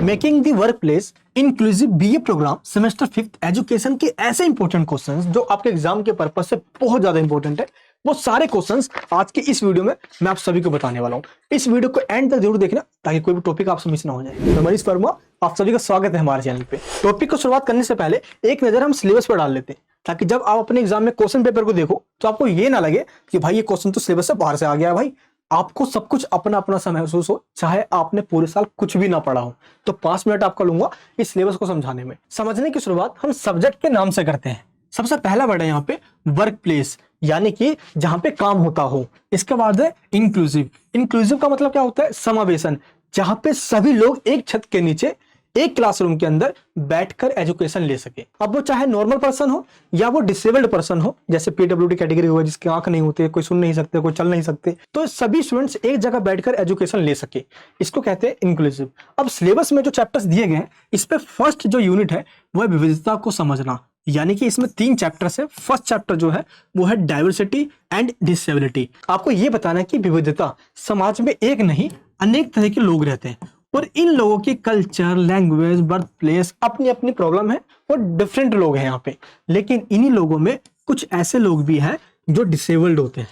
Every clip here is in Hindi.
Making the work place inclusive BA programme semester 5th education के ऐसे इंपॉर्टेंट क्वेश्चंस जो आपके एग्जाम के पर्पस से बहुत ज्यादा इंपॉर्टेंट है, वो सारे क्वेश्चंस आज के इस वीडियो में मैं आप सभी को बताने वाला हूं। इस वीडियो को एंड तक जरूर देखना ताकि कोई भी टॉपिक आपसे मिस ना हो जाए। मैं मनीष वर्मा, आप सभी का स्वागत है हमारे चैनल पे। टॉपिक को शुरुआत करने से पहले एक नजर हम सिलेबस पर डाल लेते हैं ताकि जब आप अपने एग्जाम में क्वेश्चन पेपर को देखो तो आपको ये ना लगे कि भाई ये क्वेश्चन तो सिलेबस से बाहर से आ गया। भाई आपको सब कुछ अपना अपना सा महसूस हो, चाहे आपने पूरे साल कुछ भी ना पढ़ा हो। तो 5 मिनट आपका लूंगा इस सिलेबस को समझाने में। समझने की शुरुआत हम सब्जेक्ट के नाम से करते हैं। सबसे पहला वर्ड है यहाँ पे वर्क प्लेस, यानी कि जहां पे काम होता हो। इसके बाद है इंक्लूसिव। इंक्लूसिव का मतलब क्या होता है? समावेशन, जहां पे सभी लोग एक छत के नीचे एक क्लासरूम के अंदर बैठकर एजुकेशन ले सके। अब वो चाहे नॉर्मल पर्सन हो या वो डिसेबल्ड पर्सन हो, जैसे पीडब्ल्यूडी कैटेगरी हो, जिसकी आंख नहीं होती, कोई सुन नहीं सकते, कोई चल नहीं सकते, तो सभी स्टूडेंट्स एक जगह बैठकर एजुकेशन ले सके। इसको कहते हैं इंक्लूसिव। अब सिलेबस में जो चैप्टर्स दिए गए हैं, इस पे फर्स्ट जो यूनिट है वो है विविधता को समझना, यानी कि इसमें 3 चैप्टर्स है। फर्स्ट चैप्टर जो है वो है डाइवर्सिटी एंड डिसेबिलिटी। आपको ये बताना है कि विविधता, समाज में एक नहीं अनेक तरह के लोग रहते हैं और इन लोगों की कल्चर, लैंग्वेज, बर्थ प्लेस, अपनी अपनी प्रॉब्लम है और डिफरेंट लोग हैं यहाँ पे। लेकिन इन्हीं लोगों में कुछ ऐसे लोग भी हैं जो डिसेबल्ड होते हैं,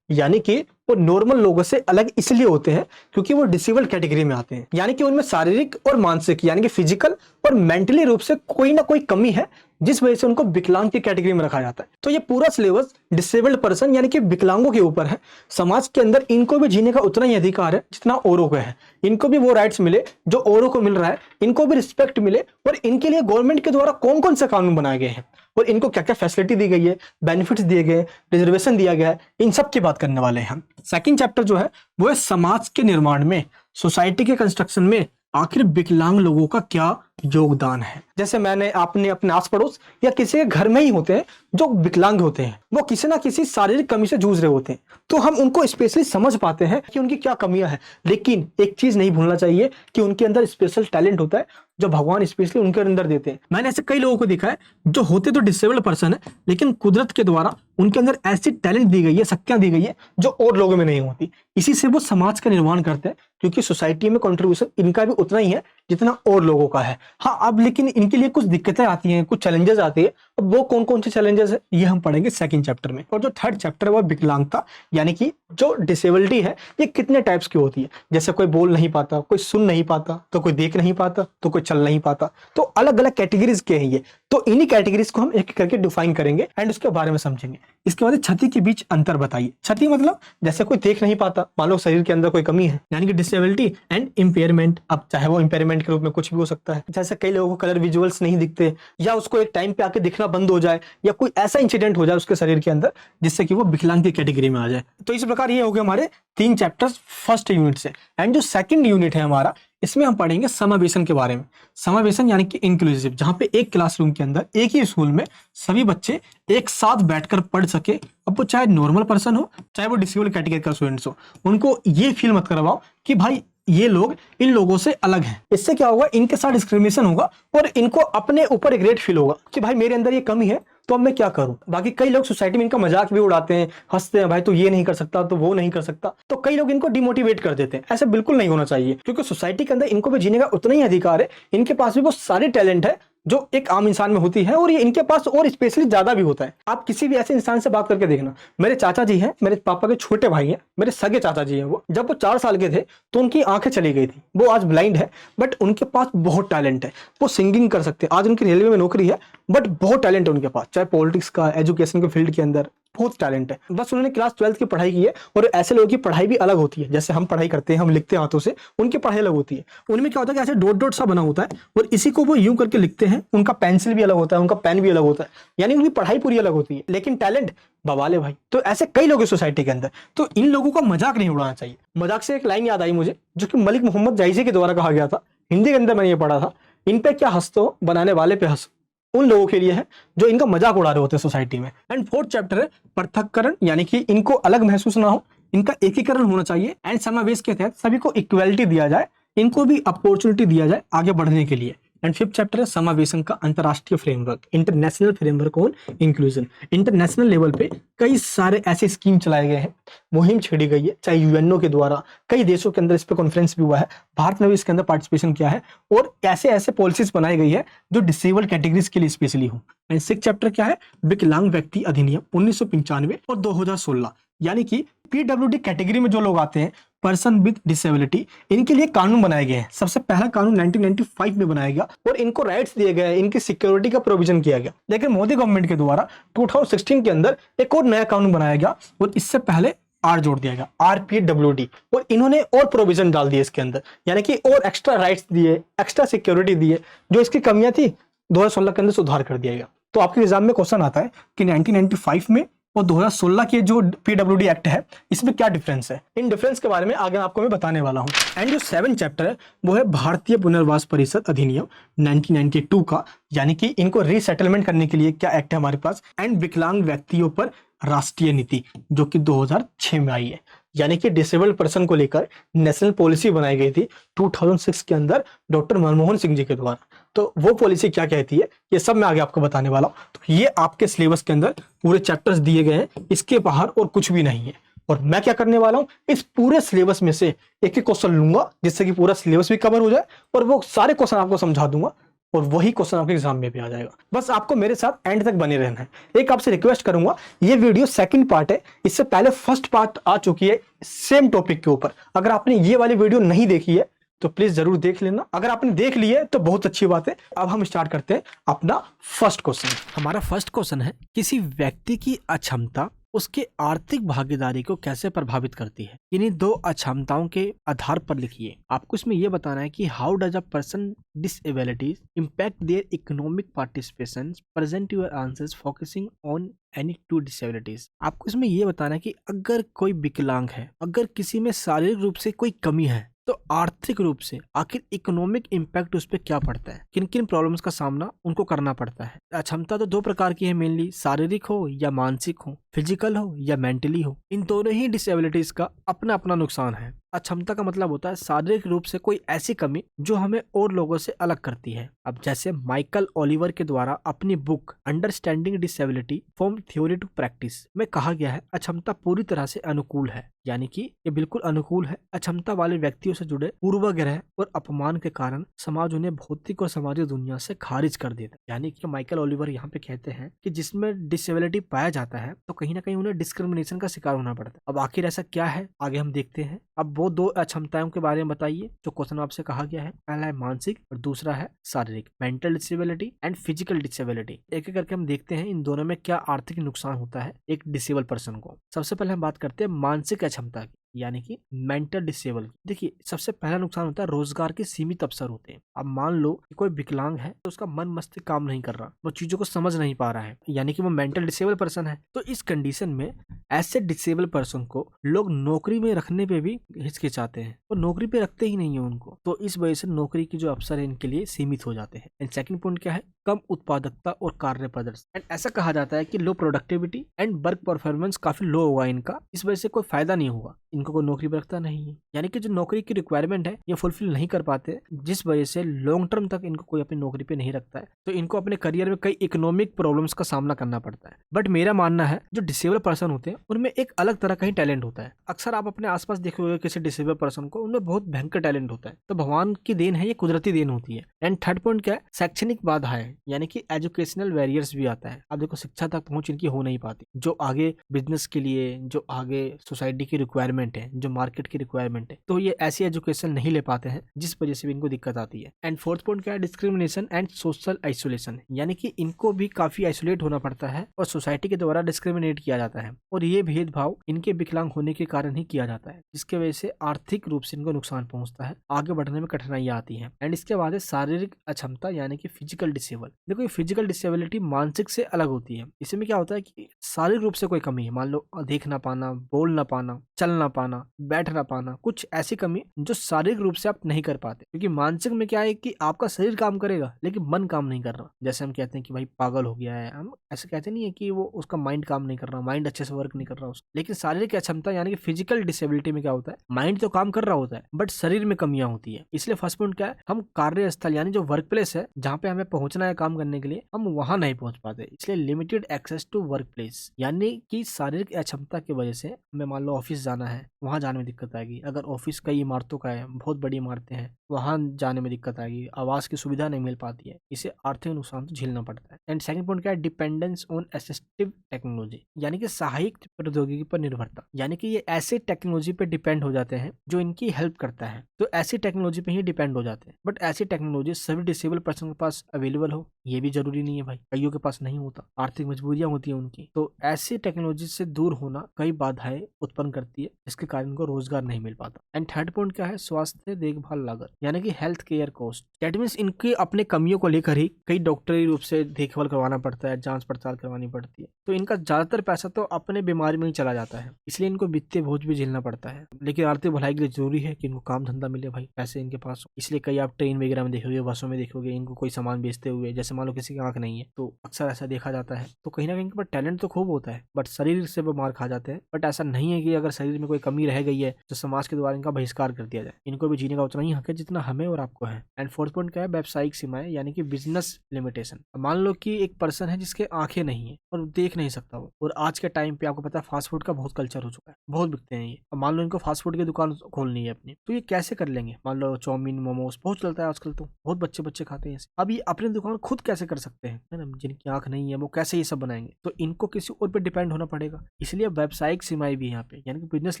यानी कि वो नॉर्मल लोगों से अलग इसलिए होते हैं क्योंकि वो डिसेबल्ड कैटेगरी में आते हैं, यानी कि उनमें शारीरिक और मानसिक यानी कि फिजिकल और मेंटली रूप से कोई ना कोई कमी है, जिस वजह से उनको विकलांग की कैटेगरी में रखा जाता है। तो ये पूरा सिलेबस डिसेबल्ड पर्सन यानी कि विकलांगों के ऊपर है। समाज के अंदर इनको भी जीने का उतना ही अधिकार है जितना औरों को है। इनको भी वो राइट्स मिले जो औरों को मिल रहा है, इनको भी रिस्पेक्ट मिले। और इनके लिए गवर्नमेंट के द्वारा कौन कौन से कानून बनाए गए हैं और इनको क्या क्या फैसिलिटी दी गई है, बेनिफिट्स दिए गए, रिजर्वेशन दिया गया है, इन सब की बात करने वाले हैं हम। सेकंड चैप्टर जो है वो है समाज के निर्माण में, सोसाइटी के कंस्ट्रक्शन में आखिर विकलांग लोगों का क्या योगदान है। जैसे मैंने आपने अपने आस पड़ोस या किसी के घर में ही होते हैं जो विकलांग होते हैं, वो किसी ना किसी शारीरिक कमी से जूझ रहे होते हैं, तो हम उनको स्पेशली समझ पाते हैं कि उनकी क्या कमियां हैं। लेकिन एक चीज नहीं भूलना चाहिए कि उनके अंदर स्पेशल टैलेंट होता है जो भगवान स्पेशली उनके अंदर देते हैं। मैंने ऐसे कई लोगों को देखा है जो होते तो डिसेबल्ड पर्सन है, लेकिन कुदरत के द्वारा उनके अंदर ऐसी टैलेंट दी गई है, शक्तियां दी गई है जो और लोगों में नहीं होती। इसी से वो समाज का निर्माण करते हैं, क्योंकि सोसाइटी में कंट्रीब्यूशन इनका भी उतना ही है जितना और लोगों का है। हाँ, अब लेकिन इनके लिए कुछ दिक्कतें आती हैं, कुछ चैलेंजेस आती है। अब वो कौन कौन से चैलेंजेस है ये हम पढ़ेंगे सेकंड चैप्टर में। और जो थर्ड चैप्टर है वो विकलांगता, यानी कि जो डिसेबिलिटी है ये कितने टाइप्स की होती है। जैसे कोई बोल नहीं पाता, कोई सुन नहीं पाता, तो कोई देख नहीं पाता, तो कोई चल नहीं पाता। तो अलग अलग कैटेगरीज के हैं ये। तो इन्हीं कैटेगरीज को हम एक एक करके डिफाइन करेंगे एंड उसके बारे में समझेंगे। इसके बाद क्षति के बीच अंतर बताइए। क्षति मतलब जैसे कोई देख नहीं पाता, मान लो शरीर के अंदर कोई कमी है, यानी कि डिसेबिलिटी एंड इम्पेयरमेंट। अब चाहे वो इम्पेयरमेंट के रूप में कुछ भी हो सकता है, जैसे कई लोगों को कलर विजुअल्स नहीं दिखते, या उसको एक टाइम पे आके दिखना बंद हो जाए, या कोई ऐसा इंसिडेंट हो जाए उसके शरीर के अंदर जिससे कि वो विकलांग की कैटेगरी में आ जाए। तो इस प्रकार ये हो गए हमारे 3 चैप्टर्स फर्स्ट यूनिट से। एंड जो सेकंड यूनिट है हमारा, इसमें हम पढ़ेंगे समावेशन के बारे में। समावेशन यानी कि इंक्लूसिव, जहां पे एक क्लासरूम के अंदर एक ही स्कूल में सभी बच्चे एक साथ बैठकर पढ़ सके। अब वो चाहे नॉर्मल पर्सन हो, चाहे वो डिसेबल कैटेगरी का स्टूडेंट्स हो, उनको ये फील मत करवाओ कि भाई ये लोग इन लोगों से अलग हैं। इससे क्या होगा, इनके साथ डिस्क्रिमिनेशन होगा और इनको अपने ऊपर एक ग्रेट फील होगा कि भाई मेरे अंदर ये कमी है, तो अब मैं क्या करूं। बाकी कई लोग सोसाइटी में इनका मजाक भी उड़ाते हैं, हंसते हैं, भाई तो ये नहीं कर सकता, तो वो नहीं कर सकता। तो कई लोग इनको डिमोटिवेट कर देते हैं। ऐसा बिल्कुल नहीं होना चाहिए, क्योंकि सोसाइटी के अंदर इनको भी जीने का उतना ही अधिकार है। इनके पास भी वो सारे टैलेंट है जो एक आम इंसान में होती है, और ये इनके पास और स्पेशली ज्यादा भी होता है। आप किसी भी ऐसे इंसान से बात करके देखना। मेरे चाचा जी हैं, मेरे पापा के छोटे भाई हैं, मेरे सगे चाचा जी हैं। वो जब वो 4 साल के थे तो उनकी आंखें चली गई थी। वो आज ब्लाइंड है, बट उनके पास बहुत टैलेंट है। वो सिंगिंग कर सकते हैं, आज उनकी रेलवे में नौकरी है, बट बहुत टैलेंट है उनके पास, चाहे पॉलिटिक्स का, एजुकेशन के फील्ड के अंदर बहुत टैलेंट है। बस उन्होंने क्लास 12th की पढ़ाई की है। और ऐसे लोगों की पढ़ाई भी अलग होती है। जैसे हम पढ़ाई करते हैं, हम लिखते हैं हाथों से, उनकी पढ़ाई अलग होती है। उनमें क्या होता है कि ऐसे डॉट डॉट सा बना होता है और इसी को वो यूं करके लिखते हैं। उनका पेंसिल भी अलग होता है, उनका पेन भी अलग होता है, यानी उनकी पढ़ाई पूरी अलग होती है, लेकिन टैलेंट बवाल है भाई। तो ऐसे कई लोग हैं सोसाइटी के अंदर, तो इन लोगों का मजाक नहीं उड़ाना चाहिए। मजाक से एक लाइन याद आई मुझे, जो कि मलिक मोहम्मद जायसी के द्वारा कहा गया था। हिंदी के अंदर मैंने ये पढ़ा था, इन पे क्या हंसतो, बनाने वाले पे हंसो। उन लोगों के लिए है जो इनका मजाक उड़ा रहे होते हैं सोसाइटी में। एंड फोर्थ चैप्टर है पृथक्करण, यानी कि इनको अलग महसूस ना हो, इनका एकीकरण होना चाहिए। एंड समावेश के तहत सभी को इक्वलिटी दिया जाए, इनको भी अपॉर्चुनिटी दिया जाए आगे बढ़ने के लिए। एंड फिफ्थ चैप्टर है समावेशन का अंतरराष्ट्रीय framework, international framework on inclusion. International level पे कई सारे ऐसे स्कीम चलाए गए हैं, मुहिम छेड़ी गई है, चाहे यूएनओ के द्वारा, कई देशों के अंदर इस पे कॉन्फ्रेंस भी हुआ है, भारत ने भी इसके अंदर पार्टिसिपेशन किया है, और ऐसे ऐसे पॉलिसीज बनाई गई है जो डिसेबल्ड कैटेगरीज के लिए स्पेशली हो। एंड सिक्स चैप्टर क्या है, विकलांग व्यक्ति अधिनियम 1995 और 2016, यानी कि पीडब्ल्यूडी कैटेगरी में जो लोग आते हैं, पर्सन विद डिसेबिलिटी, इनके लिए कानून बनाए गए हैं। सबसे पहला कानून 1995 में बनाया गया और इनको राइट्स दिए गए, इनकी सिक्योरिटी का प्रोविजन किया गया। लेकिन मोदी गवर्नमेंट के द्वारा 2016 के अंदर एक और नया कानून बनाया गया और इससे पहले आर जोड़ दिया गया, आरपीडब्ल्यूडी, और इन्होंने और प्रोविजन डाल दिए इसके अंदर, यानी कि और एक्स्ट्रा राइट्स दिए, एक्स्ट्रा सिक्योरिटी दिए, जो इसकी कमियां थी 2016 के अंदर सुधार कर दिया गया। तो आपके एग्जाम में क्वेश्चन आता है कि 1995 में और 2016 के जो पीडब्ल्यूडी एक्ट है, इसमें क्या डिफरेंस है। इन डिफरेंस के बारे में आगे आपको मैं बताने वाला हूं। एंड जो 7 चैप्टर है वो है भारतीय पुनर्वास परिषद अधिनियम 1992 का, यानी कि इनको रीसेटलमेंट करने के लिए क्या एक्ट है हमारे पास। एंड विकलांग व्यक्तियों पर राष्ट्रीय नीति, जो कि 2006 में आई है, यानी कि डिसेबल्ड पर्सन को लेकर नेशनल पॉलिसी बनाई गई थी 2006 के अंदर डॉक्टर मनमोहन सिंह जी के द्वारा। तो वो पॉलिसी क्या कहती है, ये सब मैं आगे आपको बताने वाला हूं। तो ये आपके सिलेबस के अंदर पूरे चैप्टर्स दिए गए हैं, इसके बाहर और कुछ भी नहीं है। और मैं क्या करने वाला हूं, इस पूरे सिलेबस में से एक एक क्वेश्चन लूंगा, जिससे कि पूरा सिलेबस भी कवर हो जाए और वो सारे क्वेश्चन आपको समझा दूंगा और वही क्वेश्चन आपके एग्जाम में भी आ जाएगा। बस आपको मेरे साथ एंड तक बने रहना है। एक आपसे रिक्वेस्ट करूंगा, ये वीडियो सेकंड पार्ट है, इससे पहले फर्स्ट पार्ट आ चुकी है सेम टॉपिक के ऊपर। अगर आपने ये वाली वीडियो नहीं देखी है तो प्लीज जरूर देख लेना, अगर आपने देख ली है तो बहुत अच्छी बात है। अब हम स्टार्ट करते हैं अपना फर्स्ट क्वेश्चन। हमारा फर्स्ट क्वेश्चन है, किसी व्यक्ति की अक्षमता उसके आर्थिक भागीदारी को कैसे प्रभावित करती है। इन्हीं 2 अक्षमताओं के आधार पर लिखिए। आपको इसमें यह बताना है कि how does a person disabilities impact their economic participation. Present your answers focusing on any 2 disabilities. आपको इसमें यह बताना है कि अगर कोई विकलांग है, अगर किसी में शारीरिक रूप से कोई कमी है, तो आर्थिक रूप से आखिर इकोनॉमिक इम्पैक्ट उस पर क्या पड़ता है, किन किन प्रॉब्लम्स का सामना उनको करना पड़ता है। अक्षमता तो 2 प्रकार की है मेनली, शारीरिक हो या मानसिक हो, फिजिकल हो या मेंटली हो। इन दोनों ही डिसेबिलिटीज का अपना अपना नुकसान है। अक्षमता का मतलब होता है शारीरिक रूप से कोई ऐसी कमी जो हमें और लोगों से अलग करती है। अब जैसे माइकल ओलिवर के द्वारा अपनी book understanding disability from theory to practice में कहा गया है, अक्षमता पूरी तरह से अनुकूल है, यानी कि ये बिल्कुल अनुकूल है। अक्षमता वाले व्यक्तियों से जुड़े पूर्वाग्रह और अपमान के कारण समाज उन्हें भौतिक और सामाजिक दुनिया से खारिज कर देता है। यानी कि माइकल ओलिवर यहाँ पे कहते हैं कि जिसमें डिसेबिलिटी पाया जाता है तो कहीं ना कहीं उन्हें डिस्क्रिमिनेशन का शिकार होना पड़ता है। अब आखिर ऐसा क्या है, आगे हम देखते हैं। अब वो 2 अक्षमताओं के बारे में बताइए जो क्वेश्चन आपसे कहा गया है। पहला है मानसिक और दूसरा है शारीरिक, mental disability and physical disability. एक एक करके हम देखते हैं इन दोनों में क्या आर्थिक नुकसान होता है एक डिसेबल पर्सन को। सबसे पहले हम बात करते हैं मानसिक क्षमता की, यानी कि मेंटल डिसेबल। देखिए, सबसे पहला नुकसान होता है रोजगार के सीमित अवसर होते हैं। अब मान लो कि कोई विकलांग है तो उसका मन मस्तिष्क काम नहीं कर रहा, वो चीजों को समझ नहीं पा रहा है, यानी कि वो मेंटल डिसेबल पर्सन है। तो इस कंडीशन में ऐसे डिसेबल पर्सन को लोग नौकरी में रखने पे भी हिचकिचाते हैं, वो नौकरी पे रखते ही नहीं है उनको। तो इस वजह से नौकरी के जो अवसर है इनके लिए सीमित हो जाते हैं। एंड सेकंड पॉइंट क्या है, कम उत्पादकता और कार्य प्रदर्शन। एंड ऐसा कहा जाता है कि लो प्रोडक्टिविटी एंड वर्क परफॉर्मेंस काफी लो होगा इनका, इस वजह से कोई फायदा नहीं होगा, इनको कोई नौकरी पर रखता नहीं है। यानी कि जो नौकरी की रिक्वायरमेंट है ये फुलफिल नहीं कर पाते, जिस वजह से लॉन्ग टर्म तक इनको कोई अपनी नौकरी पे नहीं रखता है। तो इनको अपने करियर में कई इकोनॉमिक प्रॉब्लम्स का सामना करना पड़ता है। बट मेरा मानना है जो डिसेबल पर्सन होते हैं उनमें एक अलग तरह का ही टैलेंट होता है। अक्सर आप अपने आसपास देखोगे किसी डिसेबल पर्सन को, उनमें बहुत भयंकर टैलेंट होता है। तो भगवान की देन है, ये कुदरती देन होती है। एंड थर्ड पॉइंट क्या है, शैक्षणिक बाधा है, यानी कि एजुकेशनल बैरियर्स भी आता है। अब देखो, शिक्षा तक पहुंच इनकी हो नहीं पाती, जो आगे बिजनेस के लिए, जो आगे सोसाइटी की रिक्वायरमेंट है, जो मार्केट की रिक्वायरमेंट है, तो ये ऐसी एजुकेशन नहीं ले पाते हैं, जिस वजह से भी इनको दिक्कत आती है। एंड फोर्थ पॉइंट क्या है, डिस्क्रिमिनेशन एंड सोशल आइसोलेशन, यानी कि इनको भी काफी आइसोलेट होना पड़ता है और सोसाइटी के द्वारा डिस्क्रिमिनेट किया जाता है। और ये भेदभाव इनके विकलांग होने के कारण ही किया जाता है, जिसके वजह से आर्थिक रूप से इनको नुकसान पहुंचता है, आगे बढ़ने में कठिनाइयां आती हैं। एंड इसके बाद है शारीरिक अक्षमता, यानी कि फिजिकल डिसेबल। देखो, ये फिजिकल डिसेबिलिटी मानसिक से अलग होती है। इसमें क्या होता है कि शारीरिक रूप से कोई कमी है, मान लो देख ना पाना, बोल ना पाना, चल ना पाना, पाना, बैठ ना पाना, कुछ ऐसी कमी जो शारीरिक रूप से आप नहीं कर पाते। क्योंकि मानसिक में क्या है कि आपका शरीर काम करेगा लेकिन मन काम नहीं कर रहा। जैसे हम कहते हैं कि भाई पागल हो गया है, हम ऐसे कहते नहीं है कि वो उसका माइंड काम नहीं कर रहा, माइंड अच्छे से वर्क नहीं कर रहा उसका। लेकिन शारीरिक अक्षमता यानी कि फिजिकल डिसेबिलिटी में क्या होता है, माइंड तो काम कर रहा होता है बट शरीर में कमियां होती है। इसलिए फर्स्ट पॉइंट क्या है, हम कार्यस्थल यानी जो वर्क प्लेस है जहाँ पे हमें पहुंचना है काम करने के लिए, हम वहां नहीं पहुंच पाते। इसलिए limited access to work place, यानी कि शारीरिक अक्षमता की वजह से हमें मान लो ऑफिस जाना है, वहां जाने में दिक्कत आएगी। अगर ऑफिस कई इमारतों का है, बहुत बड़ी इमारतें हैं, वहां जाने में दिक्कत आएगी, आवास की सुविधा नहीं मिल पाती है, इसे आर्थिक नुकसान तो झेलना पड़ता है। एंड सेकंड पॉइंट क्या है, डिपेंडेंस ऑन असिस्टिव टेक्नोलॉजी, यानी कि सहायक प्रौद्योगिकी पर निर्भरता। यानी कि ये ऐसे टेक्नोलॉजी पे डिपेंड हो जाते हैं जो इनकी हेल्प करता है, तो ऐसी टेक्नोलॉजी पे ही डिपेंड हो जाते हैं। बट ऐसी टेक्नोलॉजी सभी डिसेबल पर्सन के पास अवेलेबल हो ये भी जरूरी नहीं है भाई, कईयों के पास नहीं होता, आर्थिक मजबूरियां होती है उनकी। तो ऐसी टेक्नोलॉजी से दूर होना कई बाधाएं उत्पन्न करती है, जिसके कारण उनको रोजगार नहीं मिल पाता। एंड थर्ड पॉइंट क्या है, स्वास्थ्य देखभाल लागत, यानी कि health care cost. That means इनके अपने कमियों को लेकर ही कई डॉक्टरी रूप से देखभाल करवाना पड़ता है, जांच पड़ताल करवानी पड़ती है, तो इनका ज्यादातर पैसा तो अपने बीमारी में ही चला जाता है। इसलिए इनको वित्तीय बोझ भी झेलना पड़ता है। लेकिन आर्थिक भलाई के लिए जरूरी है कि इनको काम धंधा मिले भाई, पैसे इनके पास हो। इसलिए कई आप ट्रेन वगैरह में देखोगे, बसों में देखोगे, इनको कोई सामान बेचते हुए, जैसे मान लो किसी की आंख नहीं है तो अक्सर ऐसा देखा जाता है। तो कहीं ना कहीं इनके पास टैलेंट तो खूब होता है बट शरीर से वो मार खा जाते हैं। बट ऐसा नहीं है कि अगर शरीर में कोई कमी रह गई है तो समाज के द्वारा इनका बहिष्कार कर दिया जाए। इनको भी जीने का उतना ही हक है जितना हमें और आपको है। एंड फोर्थ पॉइंट क्या है, व्यावसायिक सीमाएं, यानी कि बिजनेस लिमिटेशन। मान लो कि एक पर्सन है जिसके आंखें नहीं है और देख नहीं सकता वो, और आज के टाइम पे आपको पता है फास्ट फूड का बहुत कल्चर हो चुका है, बहुत बिकते हैं ये। अब मान लो इनको फास्ट फूड की दुकान खोलनी है अपनी, तो ये कैसे कर लेंगे। मान लो चाउमीन मोमोज बहुत चलता है आजकल, तो बहुत बच्चे खाते हैं। अब ये अपनी दुकान खुद कैसे कर सकते हैं, है ना, जिनकी आंख नहीं है वो कैसे ये सब बनाएंगे। तो इनको किसी और पे डिपेंड होना पड़ेगा। इसलिए व्यावसायिक सीमाएं भी यहाँ पे, यानी कि बिजनेस